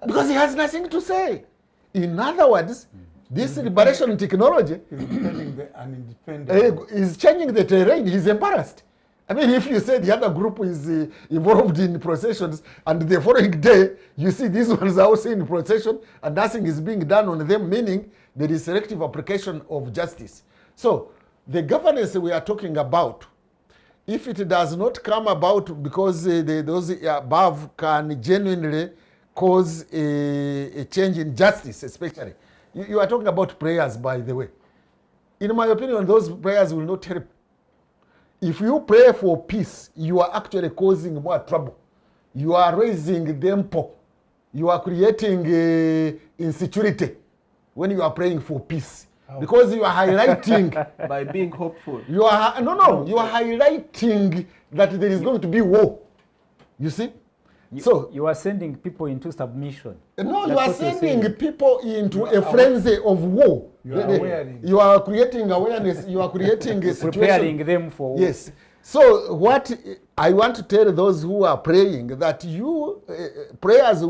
because he has nothing to say. In other words, this liberation technology is changing the terrain. He's embarrassed. I mean, if you say the other group is involved in processions and the following day you see these ones are also in procession and nothing is being done on them, meaning there is selective application of justice. So the governance we are talking about, if it does not come about because those above can genuinely cause a change in justice, especially. You are talking about prayers, by the way. In my opinion, those prayers will not help. If you pray for peace, you are actually causing more trouble. You are raising tempo. You are creating insecurity when you are praying for peace. Because you are highlighting By being hopeful. you are highlighting that there is going to be war. You see? You are sending people into submission. No, you That's are what you're sending saying. people into a frenzy of war. You are creating awareness. You are creating a situation. Preparing them for war. Yes. So what I want to tell those who are praying that you prayers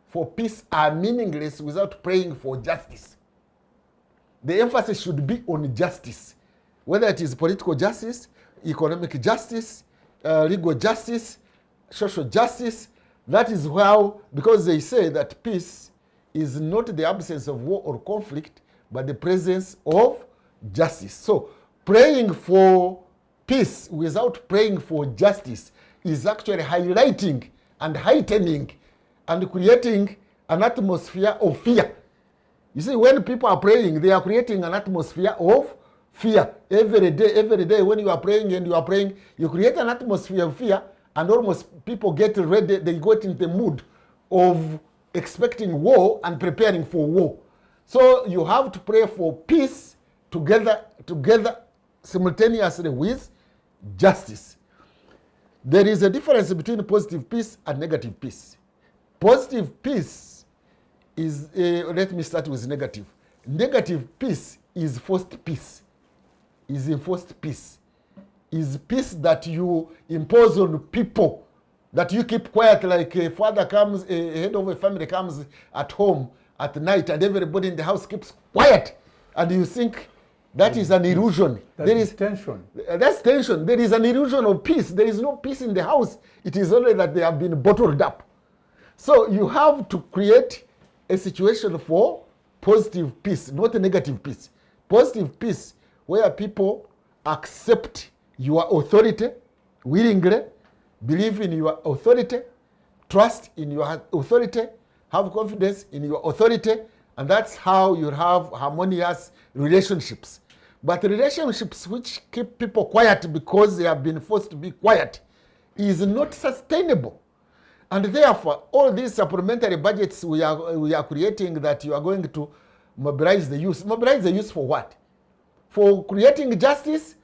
for peace are meaningless without praying for justice. The emphasis should be on justice, whether it is political justice, economic justice, legal justice, social justice. That is how, because they say that peace is not the absence of war or conflict, but the presence of justice. So praying for peace without praying for justice is actually highlighting and heightening and creating an atmosphere of fear. You see, when people are praying, they are creating an atmosphere of fear. Every day when you are praying, you create an atmosphere of fear, and almost people get ready, they get in the mood of expecting war and preparing for war. So you have to pray for peace together simultaneously with justice. There is a difference between positive peace and negative peace. Positive peace is, let me start with negative. Negative peace is forced peace, is enforced peace, is peace that you impose on people, that you keep quiet, like a father comes, a head of a family comes at home at night and everybody in the house keeps quiet, and you think that is an illusion. There is tension. That's tension. There is an illusion of peace. There is no peace in the house. It is only that they have been bottled up. So you have to create a situation for positive peace, not a negative peace. Positive peace where people accept your authority willingly, believe in your authority, trust in your authority, have confidence in your authority, and that's how you have harmonious relationships. But relationships which keep people quiet because they have been forced to be quiet is not sustainable. And therefore, all these supplementary budgets we are creating, that you are going to mobilize the youth. Mobilize the youth for what? For creating justice,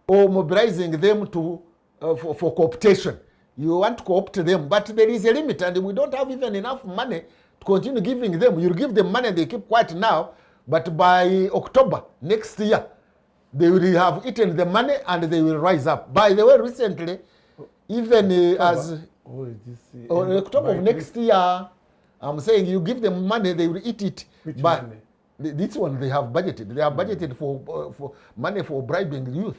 or mobilizing them to for cooptation? You want to co-opt them, but there is a limit, and we don't have even enough money to continue giving them. You give them money, they keep quiet now, but by October next year, they will have eaten the money and they will rise up. By the way, recently, even October of next year, I'm saying you give them money, they will eat it. Which but money? This one they have budgeted. They have budgeted for money for bribing youth.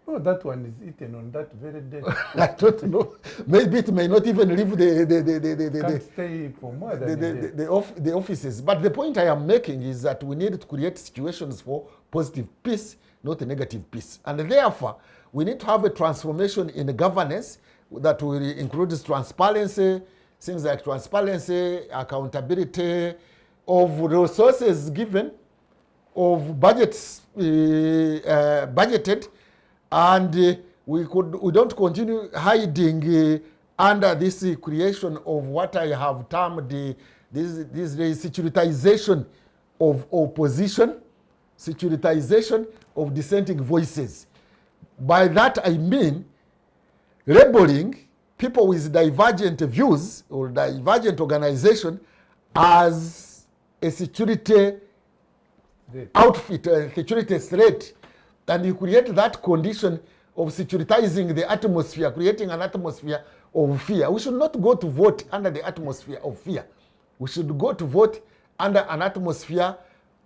Oh, that one is eaten on that very day. I don't know. Maybe it may not even leave Can't stay for more than a day. the offices. But the point I am making is that we need to create situations for positive peace, not a negative peace. And therefore, we need to have a transformation in the governance that will include transparency, things like transparency, accountability of resources given, of budgets budgeted, and we don't continue hiding under this creation of what I have termed this securitization of opposition, securitization of dissenting voices. By that I mean labeling people with divergent views or divergent organization as a security outfit, a security threat, and you create that condition of securitizing the atmosphere, creating an atmosphere of fear. We should not go to vote under the atmosphere of fear. We should go to vote under an atmosphere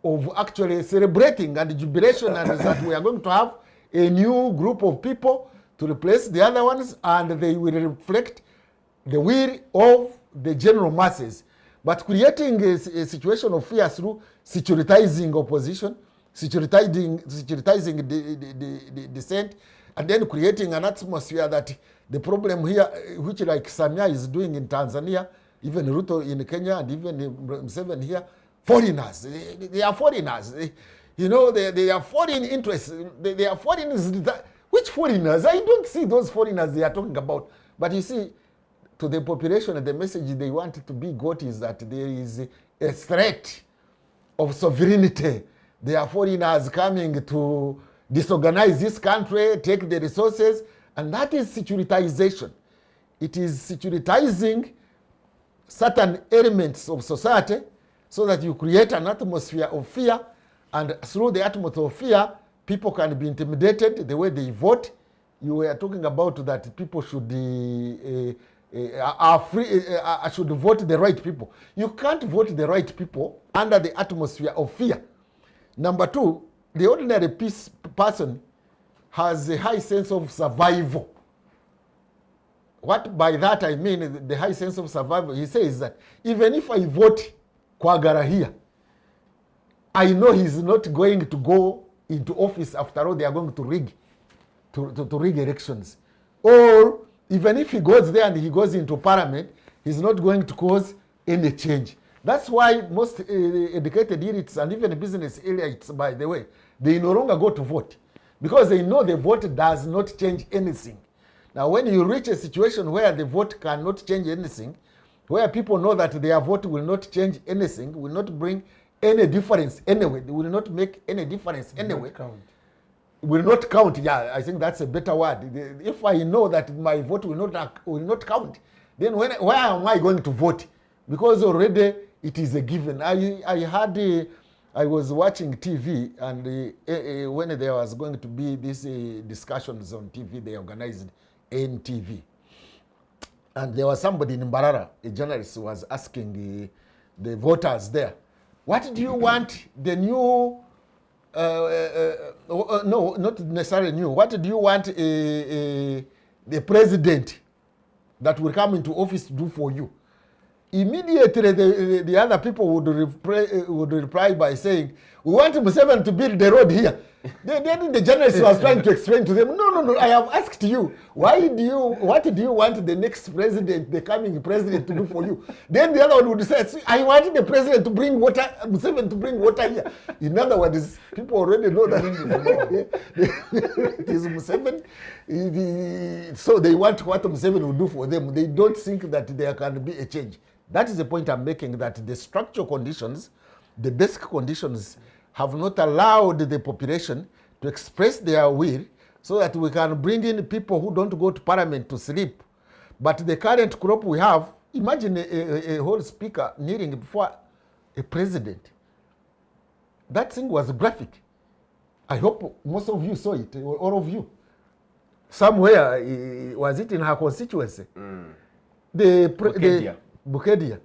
of actually celebrating and jubilation, and that we are going to have a new group of people to replace the other ones, and they will reflect the will of the general masses. But creating a situation of fear through securitizing opposition, securitizing the dissent, and then creating an atmosphere that the problem here, which like Samia is doing in Tanzania, even Ruto in Kenya, and even Museveni here, foreigners. They are foreigners. You know, they are foreign interests. They are foreigners. Which foreigners? I don't see those foreigners they are talking about. But you see, to the population, the message they want to be got is that there is a threat of sovereignty. There are foreigners coming to disorganize this country, take the resources, and that is securitization. It is securitizing certain elements of society so that you create an atmosphere of fear, and through the atmosphere of fear, people can be intimidated the way they vote. You were talking about that people should should vote the right people. You can't vote the right people under the atmosphere of fear. Number two, the ordinary peace person has a high sense of survival. What by that I mean, the high sense of survival, he says that even if I vote Kwagara here, I know he's not going to go into office. After all, they are going to rig elections. Or even if he goes there and he goes into parliament, he's not going to cause any change. That's why most educated elites and even business elites, by the way, they no longer go to vote because they know the vote does not change anything. Now, when you reach a situation where the vote cannot change anything, where people know that their vote will not change anything, will not bring any difference anyway, they will not make any difference anyway. Will not count. Yeah, I think that's a better word. If I know that my vote will not count, then where am I going to vote? Because already it is a given. I was watching TV, and when there was going to be these discussions on TV, they organized NTV. And there was somebody in Mbarara, a journalist, who was asking the voters there, what do you want the new, no, not necessarily new, what do you want the president that will come into office to do for you? Immediately the other people would reply by saying, we want Museveni to build the road here. Then the journalist was trying to explain to them, no, I have asked you, what do you want the next president, the coming president to do for you? Then the other one would say, I want the president to bring water, Museveni to bring water here. In other words, people already know that it is Museveni. So they want what Museveni will do for them. They don't think that there can be a change. That is the point I'm making, that the structural conditions, the basic conditions, have not allowed the population to express their will so that we can bring in people who don't go to parliament to sleep. But the current crop we have, imagine a whole speaker kneeling before a president. That thing was graphic. I hope most of you saw it, all of you. Somewhere, was it in her constituency? Bukedia.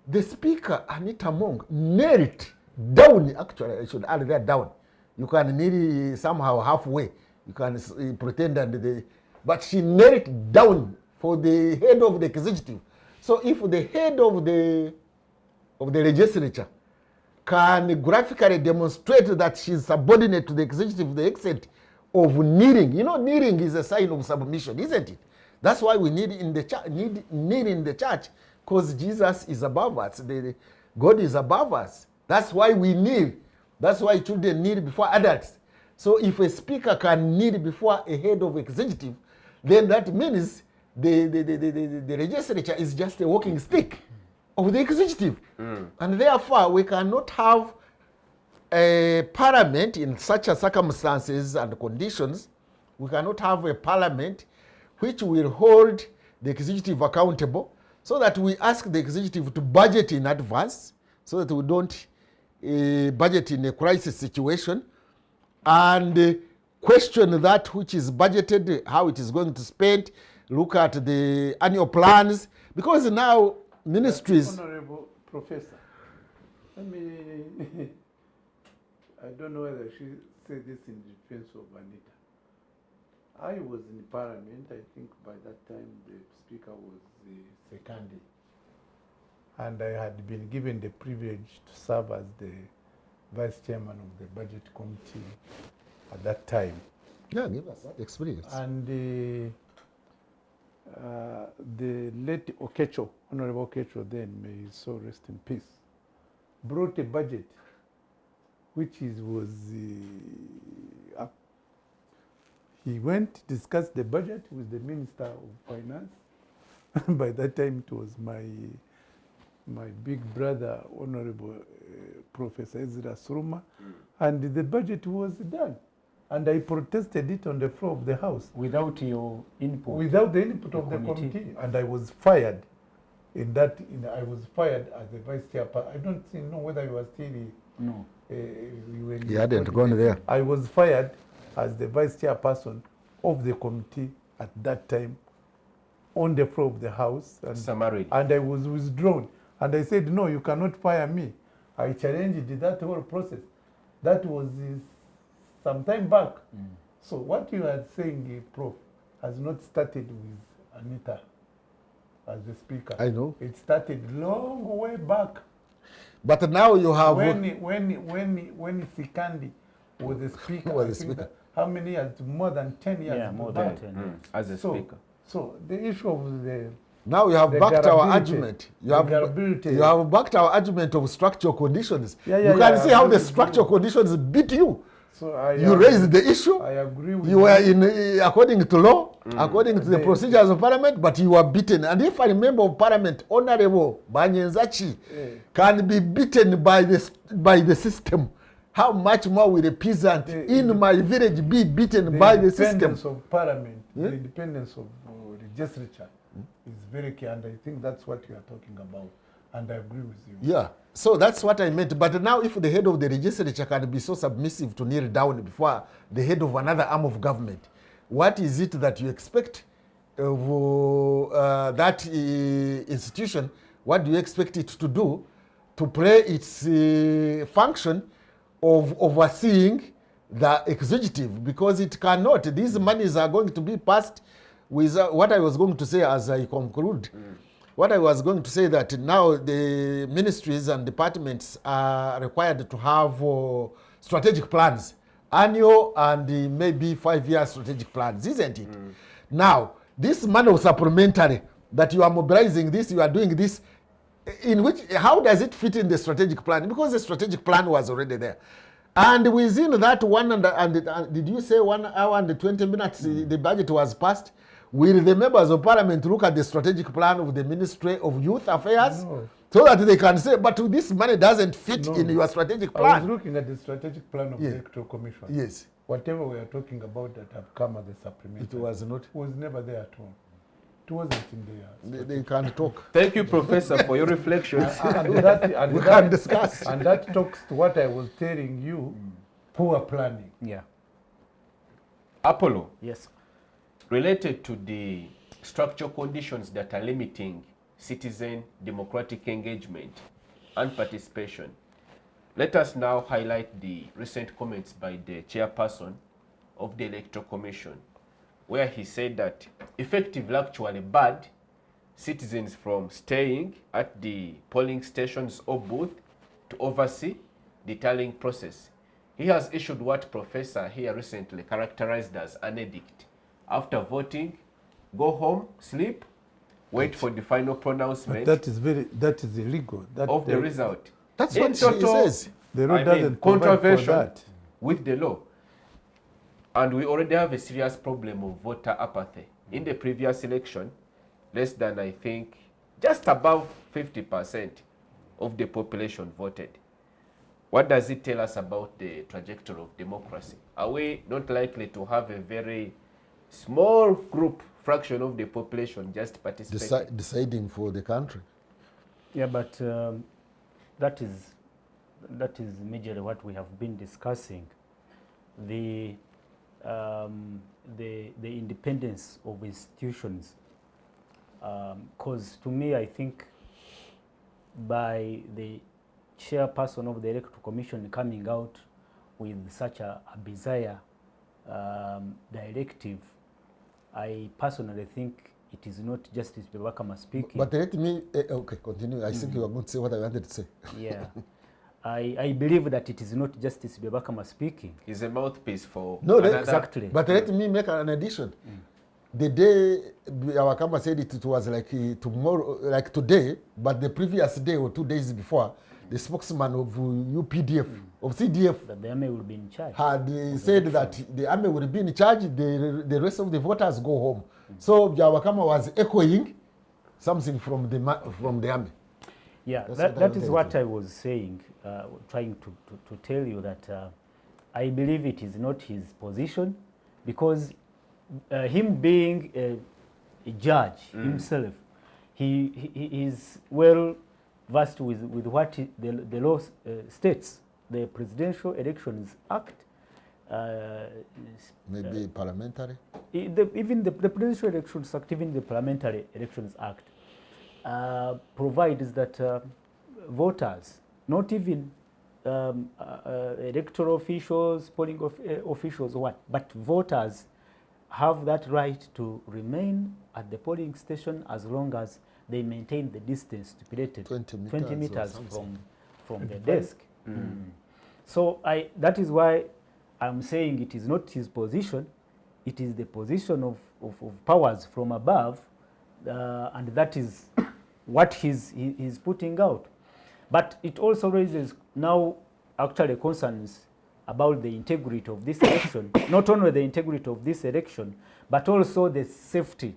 The speaker, Anita Mong, knelt down, actually, I should add that down. You can nearly somehow halfway You can pretend but she nailed it down for the head of the executive. So if the head of the legislature can graphically demonstrate that she's subordinate to the executive to the extent of kneeling, kneeling is a sign of submission, isn't it? That's why we need in the church, kneel in the church, because Jesus is above us. God is above us. That's why we kneel. That's why children kneel before adults. So if a speaker can kneel before a head of executive, then that means the legislature is just a walking stick of the executive. And therefore, we cannot have a parliament in such a circumstances and conditions. We cannot have a parliament which will hold the executive accountable, so that we ask the executive to budget in advance, so that we don't budget in a crisis situation, and question that which is budgeted, how it is going to spend, look at the annual plans, because now ministries... Honorable Professor, let me... I don't know whether she said this in defense of Anita. I was in Parliament. I think by that time the Speaker was the Sekandi. And I had been given the privilege to serve as the Vice Chairman of the Budget Committee at that time. Yeah, give us that experience. And the late Okecho, Honorable Okecho then, may his soul rest in peace, brought a budget which was he went to discuss the budget with the Minister of Finance. By that time, it was my big brother, Honorable Professor Ezra Suruma, and the budget was done. And I protested it on the floor of the House. Without your input? Without the input of the committee. And I was fired. I was fired as the vice chairperson. I don't know whether you were still... No. He hadn't gone there. I was fired as the vice chairperson of the committee at that time on the floor of the House. And I was withdrawn. And I said, no, you cannot fire me. I challenged that whole process. That was some time back. So what you are saying, Prof, has not started with Anita as the Speaker. I know. It started long way back. But now you have... When Sikandi was the Speaker, how many years? More than 10 years. Yeah, more than 10 years. As a Speaker. So the issue of the... Now you have backed our argument. You have backed our argument of structural conditions. You can see how the structural conditions beat you. So you raised the issue. I agree with you. You were according to law, according to the procedures of Parliament, but you were beaten. And if a member of Parliament, Honorable Banyenzachi, can be beaten by the system, how much more will a peasant in my village be beaten by the system? The independence of Parliament, the independence of legislature is very key, and I think that's what you are talking about, and I agree with you. Yeah, so that's what I meant. But now if the head of the legislature can be so submissive to kneel down before the head of another arm of government, what is it that you expect of that institution? What do you expect it to do to play its function of overseeing the executive? Because it cannot. These monies are going to be passed with what I was going to say as I conclude. What I was going to say that now the ministries and departments are required to have strategic plans, annual and maybe 5-year strategic plans, isn't it? Now, this money of supplementary that you are mobilizing this, you are doing this, how does it fit in the strategic plan? Because the strategic plan was already there. And within that did you say 1 hour and 20 minutes the budget was passed? Will the members of Parliament look at the strategic plan of the Ministry of Youth Affairs? No. So that they can say, but this money doesn't fit in your strategic plan? I was looking at the strategic plan of the Electoral Commission. Yes. Whatever we are talking about that have come as a supplementary. It was not. It was never there at all. It wasn't in there. They can't talk. Thank you, Professor, for your reflections. We can discuss. And that talks to what I was telling you, poor planning. Yeah. Apollo. Yes. Related to the structural conditions that are limiting citizen democratic engagement and participation, let us now highlight the recent comments by the chairperson of the Electoral Commission, where he said that effectively actually barred citizens from staying at the polling stations or booth to oversee the tallying process. He has issued what Professor here recently characterized as an edict. After voting, go home, sleep, wait for the final pronouncement But that is illegal. That of the result. That's In what she total, says. The law I mean, doesn't provide for contravention that. with the law. And we already have a serious problem of voter apathy. In the previous election, less than, I think, just above 50% of the population voted. What does it tell us about the trajectory of democracy? Are we not likely to have a very small group, fraction of the population just participating? Deciding for the country. Yeah, but that is majorly what we have been discussing. The independence of institutions. Because to me, I think by the chairperson of the Electoral Commission coming out with such a bizarre directive, I personally think it is not Justice Bebakama speaking. But let me, okay, continue. I think you are going to say what I wanted to say. Yeah. I believe that it is not Justice Bebakama speaking. He's a mouthpiece for No, another. Exactly. But let me make an addition. The day our Kama said it was like tomorrow, like today, but the previous day or 2 days before, the spokesman of UPDF, of CDF, That the army will be in charge. had said that the army will be in charge, the rest of the voters go home. So Jawakama was echoing something from the army. Yeah, That's that, what I that is wanted what to- I was saying, trying to tell you that I believe it is not his position, because him being a judge himself, he is well versed with what the law states. The Presidential Elections Act, Maybe parliamentary. even the Presidential Elections Act, even the Parliamentary Elections Act, provides that voters, not even electoral officials, polling officials, but voters have that right to remain at the polling station as long as they maintain the distance stipulated, 20 20 meters or meters something. from the desk. So that is why I'm saying it is not his position, it is the position of powers from above, and that is what he's putting out. But it also raises now actually concerns about the integrity of this election, not only the integrity of this election, but also the safety,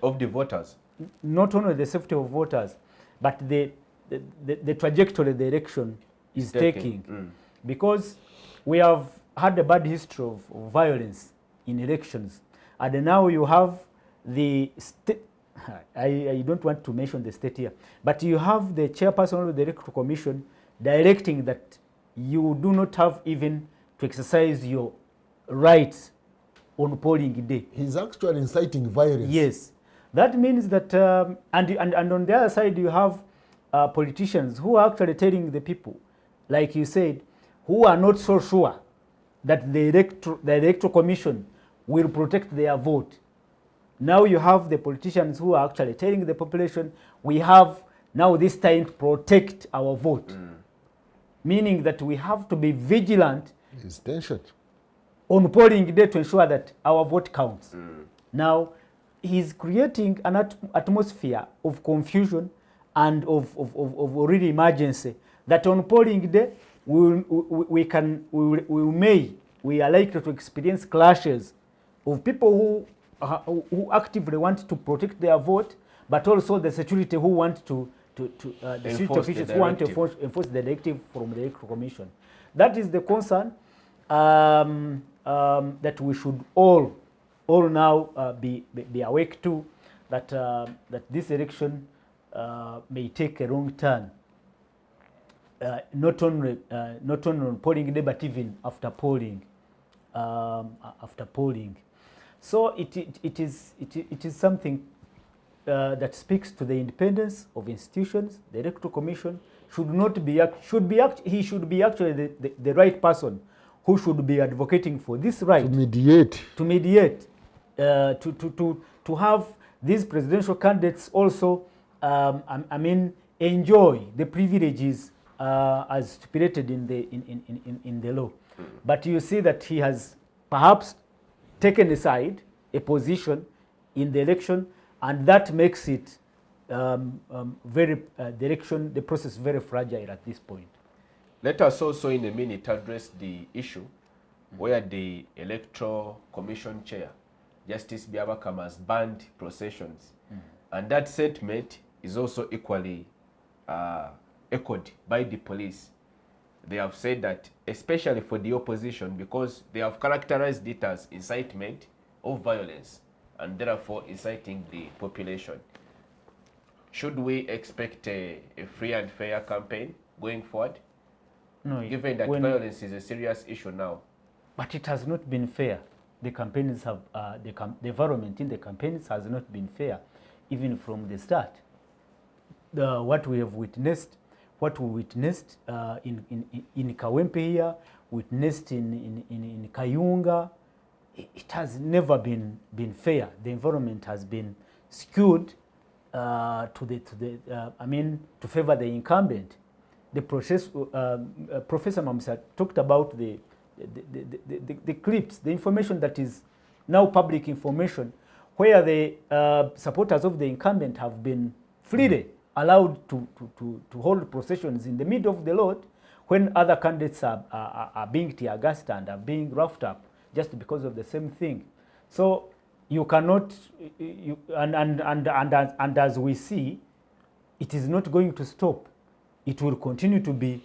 Of the voters. not only the safety of voters, but the trajectory the election is taking. Because we have had a bad history of violence in elections, and now you have the state. I don't want to mention the state here, but you have the chairperson of the Electoral Commission directing that you do not have even to exercise your rights on polling day. He's actually inciting violence. Yes, that means that, and on the other side you have politicians who are actually telling the people, like you said, who are not so sure that the Electoral Commission will protect their vote. Now you have the politicians who are actually telling the population, we have now this time to protect our vote. Meaning that we have to be vigilant It's tension. on polling day to ensure that our vote counts. Now, he's creating an atmosphere of confusion and of real emergency, that on polling day we are likely to experience clashes of people who actively want to protect their vote, but also the security who want the security officials who want to enforce the directive from the Electoral Commission. That is the concern that we should all now be awake to, that this election may take a wrong turn, not only on polling day, but even after polling. So it is something that speaks to the independence of institutions. The Electoral Commission should be actually the right person who should be advocating for this right. To mediate. To mediate, to have these presidential candidates also, I mean, enjoy the privileges as stipulated in the law. But you see that he has perhaps taken aside a position in the election, and that makes it the process very fragile at this point. Let us also in a minute address the issue where the Electoral Commission Chair, Justice Byabakama, has banned processions. And that sentiment is also equally echoed by the police. They have said that, especially for the opposition, because they have characterized it as incitement of violence and therefore inciting the population. Should we expect a free and fair campaign going forward? No, Given that violence is a serious issue now. But it has not been fair. The campaigns have, the environment in the campaigns has not been fair, even from the start. What we witnessed in Kawempe here, witnessed in Kayunga, it has never been fair. The environment has been skewed to favor the incumbent. The process, Professor Mamsa talked about the clips, the information that is now public information, where the supporters of the incumbent have been freely allowed to hold processions in the middle of the road when other candidates are being tear gassed and are being roughed up just because of the same thing. So you cannot, and as we see, it is not going to stop. It will continue to be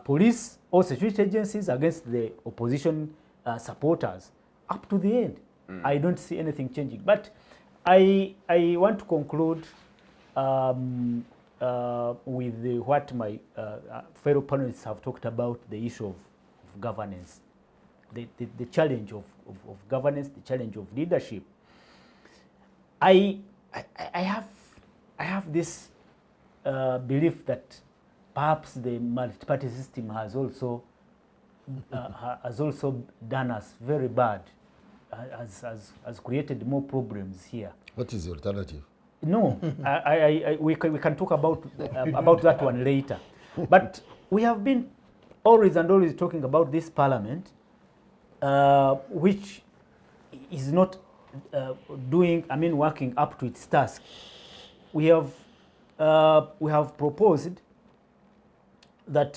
police or security agencies against the opposition supporters up to the end. I don't see anything changing. But I want to conclude with what my fellow panelists have talked about, the issue of governance, the challenge of governance, the challenge of leadership. I have this belief that perhaps the multi-party system has also done us very bad, has created more problems here. What is the alternative? No, we can talk about that one later. But we have been always talking about this parliament, which is not working up to its task. We have proposed that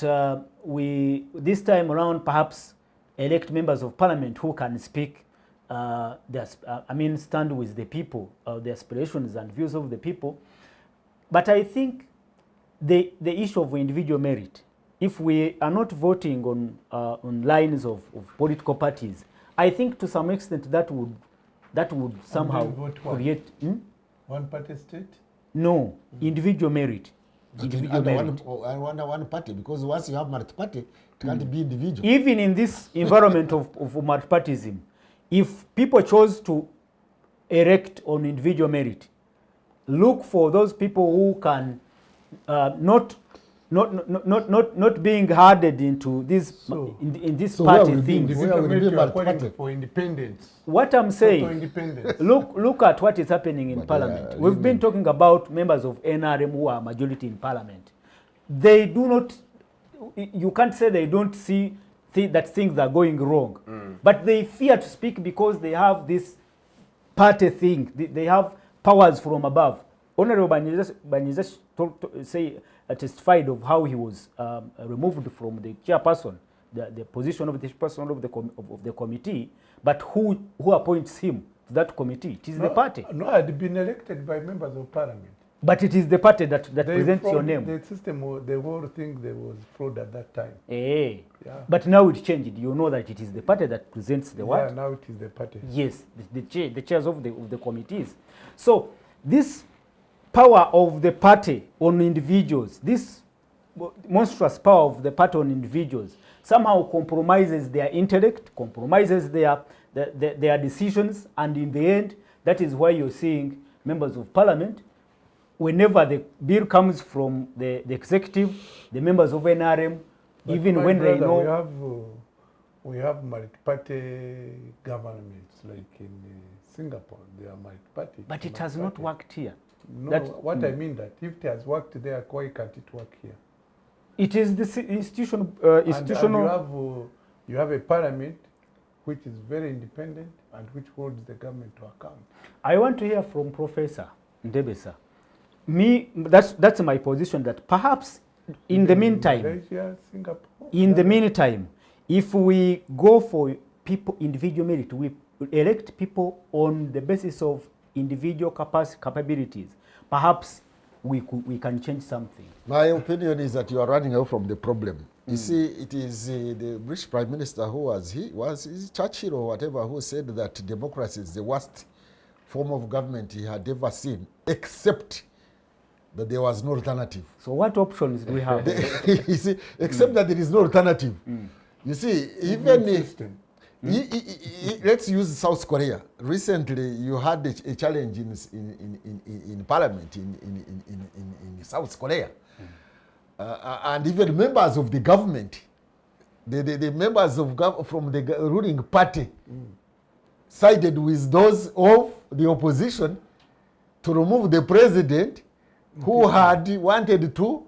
this time around perhaps elect members of parliament who can speak, stand with the people, the aspirations and views of the people. But I think the issue of individual merit, if we are not voting on lines of political parties, I think to some extent that would somehow create one party state. No, individual merit. One party, because once you have multi-party, it can't be individual. Even in this environment of multipartyism, if people chose to erect on individual merit, look for those people who can not being hardened into this in this party thing. For independence. What I'm saying, look at what is happening in parliament. We've been talking about members of NRM who are majority in parliament. They do not. You can't say they don't see that things are going wrong, but they fear to speak because they have this party thing. They have powers from above. Honorable Banyizas testified of how he was removed from the chairperson, the position of the chairperson of the committee, but who appoints him to that committee? It is the party. No, I had been elected by members of parliament. But it is the party that presents your name. The system, the whole thing, there was fraud at that time. Yeah. But now it changed. You know that it is the party that presents the what? Yeah, now it is the party. Yes, the chairs of the committees. So this power of the party on individuals, this monstrous power of the party on individuals, somehow compromises their intellect, compromises their decisions, and in the end, that is why you're seeing members of parliament, whenever the bill comes from the executive, the members of NRM, But even when they know... We have We have multi-party governments, like in Singapore, they are multi-party. But it has not worked here. No, That- what I mean that if it has worked there, why can't it work here? It is the institutional. And you have a parliament which is very independent and which holds the government to account. I want to hear from Professor Ndebesa. Me, that's my position. That perhaps in the meantime, Malaysia, Singapore. in the meantime, if we go for people individual merit, we elect people on the basis of individual capabilities. Perhaps we can change something. My opinion is that you are running away from the problem. You see, it is the British Prime Minister who was Churchill or whatever, who said that democracy is the worst form of government he had ever seen, except that there was no alternative. So what options do we have? You see, except that there is no alternative. You see, even System. let's use South Korea. Recently, you had a challenge in parliament in South Korea. And even members of the government, the members of from the ruling party sided with those of the opposition to remove the president who had wanted to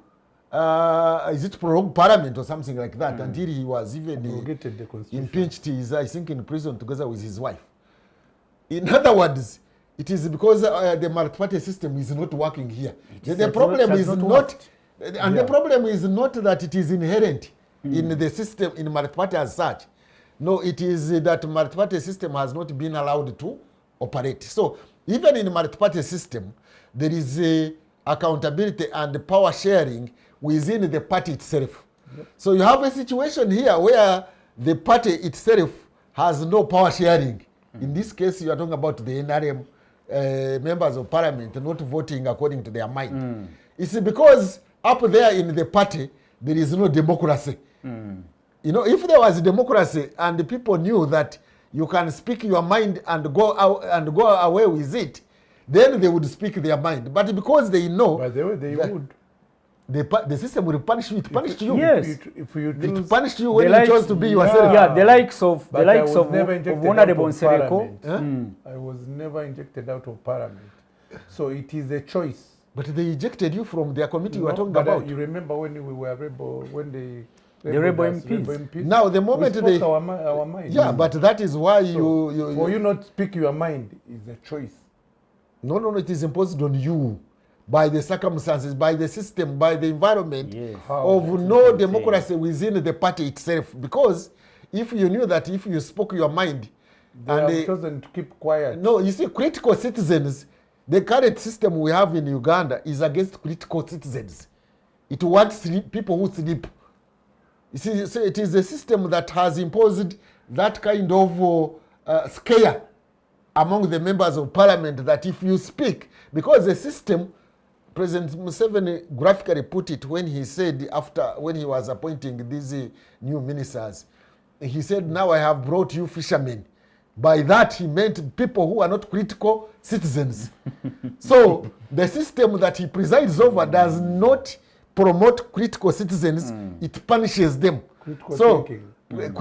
is it prorogue parliament or something like that until he was even Abrogated the constitution. impeached. He's, I think, in prison together with his wife. In other words, it is because the multi-party system is not working here. The problem is not, and the problem is not that it is inherent in the system, in multi-party as such. No, it is that multi-party system has not been allowed to operate. So even in multi-party system, there is a accountability and power sharing within the party itself. So you have a situation here where the party itself has no power sharing. In this case, you are talking about the NRM members of parliament not voting according to their mind. It's because up there in the party, there is no democracy. You know, if there was democracy and the people knew that you can speak your mind and go out and go away with it, then they would speak their mind. But because they know, By the way, they would. the system will punish you. It punished you. Yes. If you It choose, punished you when The you chose to be yourself. Yeah, the likes of But I was never injected out Honorable of Nsereko. parliament. I was never injected out of parliament. So it is a choice. But they ejected you from their committee you were No, talking but, about. You remember when we were rebel, when they rebel us, MPs. Now, the moment we they... spoke our mind. Yeah, but that is why So, you for you not speak your mind is a choice. No, it is imposed on you by the circumstances, by the system, by the environment Yes. How? of no democracy within the party itself. Because if you knew that if you spoke your mind, They and have they, chosen to keep quiet. no, you see, critical citizens, the current system we have in Uganda is against critical citizens. It wants people who sleep. You see, so it is a system that has imposed that kind of scare among the members of parliament that if you speak, because the system, President Museveni graphically put it when he said when he was appointing these new ministers, he said, now I have brought you fishermen. By that he meant people who are not critical citizens. So the system that he presides over does not promote critical citizens, it punishes them. Critical thinking.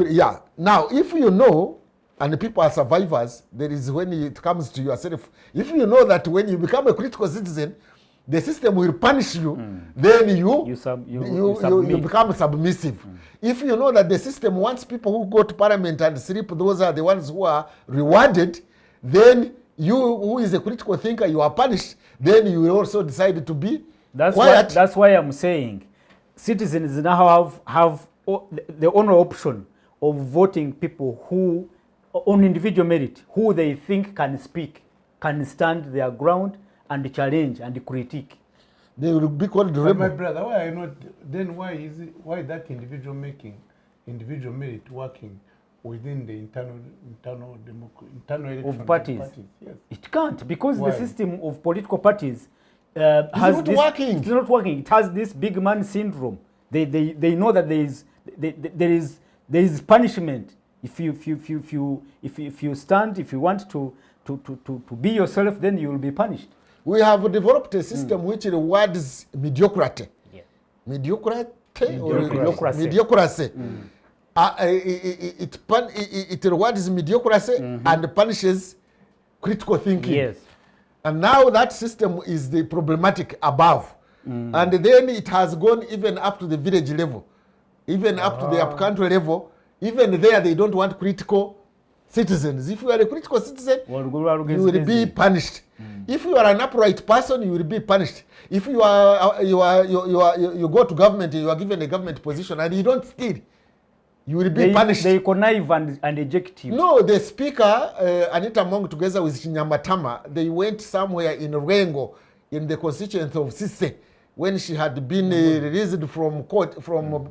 Yeah. Now, if you know, and the people are survivors, there is when it comes to yourself. If you know that when you become a critical citizen, the system will punish you, then you become submissive. If you know that the system wants people who go to parliament and sleep, those are the ones who are rewarded, then you, who is a critical thinker, you are punished, then you will also decide to be quiet. That's why I'm saying citizens now have the only option of voting people who, on individual merit, who they think can speak, can stand their ground and challenge and critique. They will be called But rebel. my brother, why are you not? Then why that individual merit working within the internal election Of parties. Yes. It can't, because Why? the system of political parties It's has not this, working. It's not working. It has this big man syndrome. They know that there is punishment if you stand, if you want to be yourself, then you will be punished. We have developed a system which rewards mediocrity. Yeah. Mediocrity. Mediocricy. Mediocrity. it rewards mediocrity and punishes critical thinking. Yes. And now that system is the problematic above. And then it has gone even up to the village level, even up to the up-country level. Even there, they don't want critical citizens. If you are a critical citizen, you will be punished. If you are an upright person, you will be punished. If you go to government, you are given a government position and you don't steal, you will be punished. They connive and eject you. No, the speaker, Anita Mong, together with Chinyamatama, they went somewhere in Rengo, in the constituency of Sise, when she had been released from court, from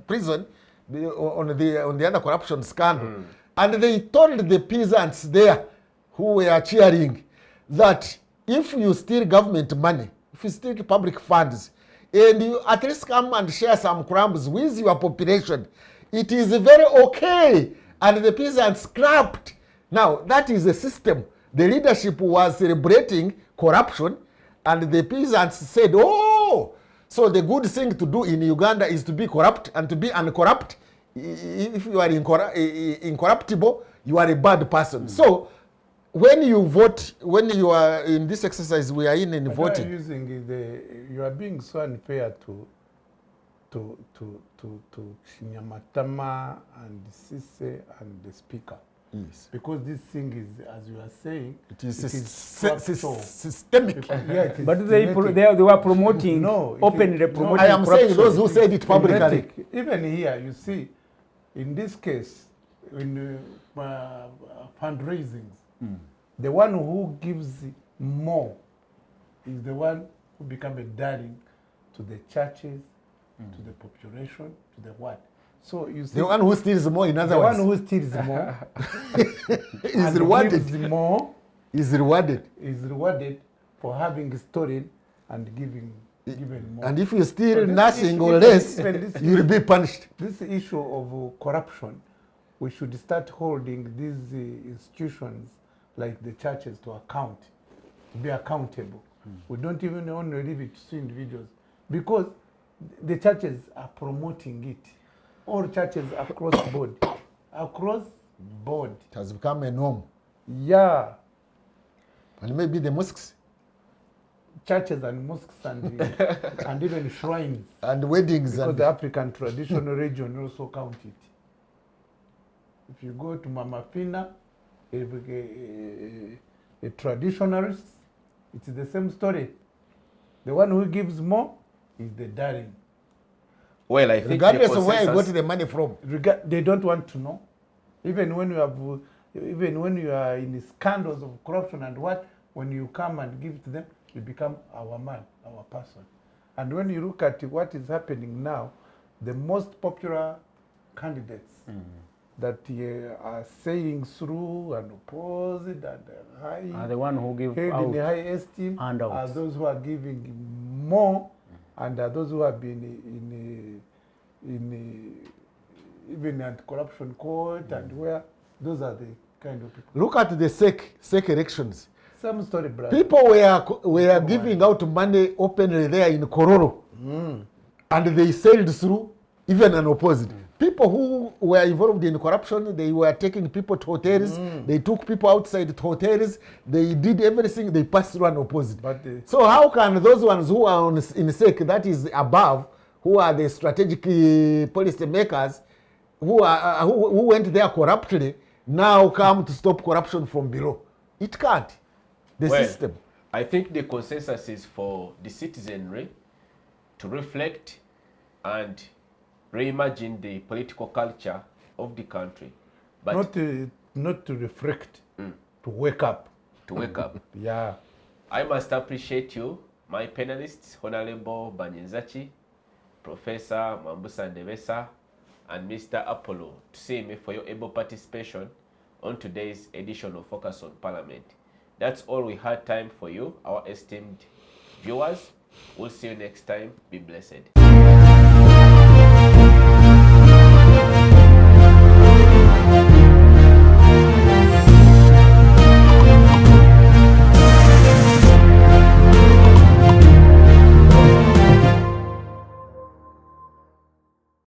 prison on the other corruption scandal. And they told the peasants there who were cheering that if you steal government money, if you steal public funds, and you at least come and share some crumbs with your population, it is very okay. And the peasants clapped. Now, that is a system. The leadership was celebrating corruption, and the peasants said, oh, so the good thing to do in Uganda is to be corrupt and to be uncorrupt. If you are incorruptible, you are a bad person. So, when you vote, when you are in this exercise we are in voting, you are being so unfair to Chinyamatama and Sise and the speaker. yes, Because this thing is, as you are saying, it is structural. systemic. Yeah, it is But they systematic. were promoting, No, it openly is- promoting I am saying corruption. those who said it publicly. Systematic. Even here, you see, in this case, in fundraisings, the one who gives more is the one who becomes a darling to the churches, to the population, to the what. So you see, The one who steals more, in other the words, one who steals more is and rewarded. gives more Is rewarded. is rewarded for having stolen and given more. And if you steal So this nothing issue- or even- less, even this you will be punished. This issue of corruption, we should start holding these institutions like the churches to account, to be accountable. We don't even only leave it to individuals, because the churches are promoting it. All churches across board. Across board. It has become a norm. Yeah. And maybe the mosques Churches and mosques and, and even shrines. and weddings. Because And the African traditional region also count it. If you go to Mama Fina, a traditionalist, it's the same story. The one who gives more is the darling. Well, I think regardless the of where you got consensus- the money from. They don't want to know. Even when you are in scandals of corruption and what, when you come and give to them, you become our man, our person. And when you look at what is happening now, the most popular candidates that are saying through and opposed and Are the one who give held out in high esteem handouts. are those who are giving more, and are those who have been even anti-corruption court and where those are the kind of people. Look at the SEC elections. Same story, brother. People were giving out money openly there in Kororo. And they sailed through, even unopposed. People who were involved in corruption, they were taking people to hotels, they took people outside to hotels, they did everything, they passed through unopposed. But So how can those ones who are in SEC, that is above, who are the strategic policy makers, who went there corruptly, now come to stop corruption from below? It can't. The Well, system. I think the consensus is for the citizenry to reflect and reimagine the political culture of the country, but not to reflect, to wake up. to wake up. Yeah. I must appreciate you, my panelists, Honorable Banyenzachi, Professor Mambusa Ndebesa, and Mr. Apollo, to see me for your able participation on today's edition of Focus on Parliament. That's all we had time for you, our esteemed viewers. We'll see you next time. Be blessed.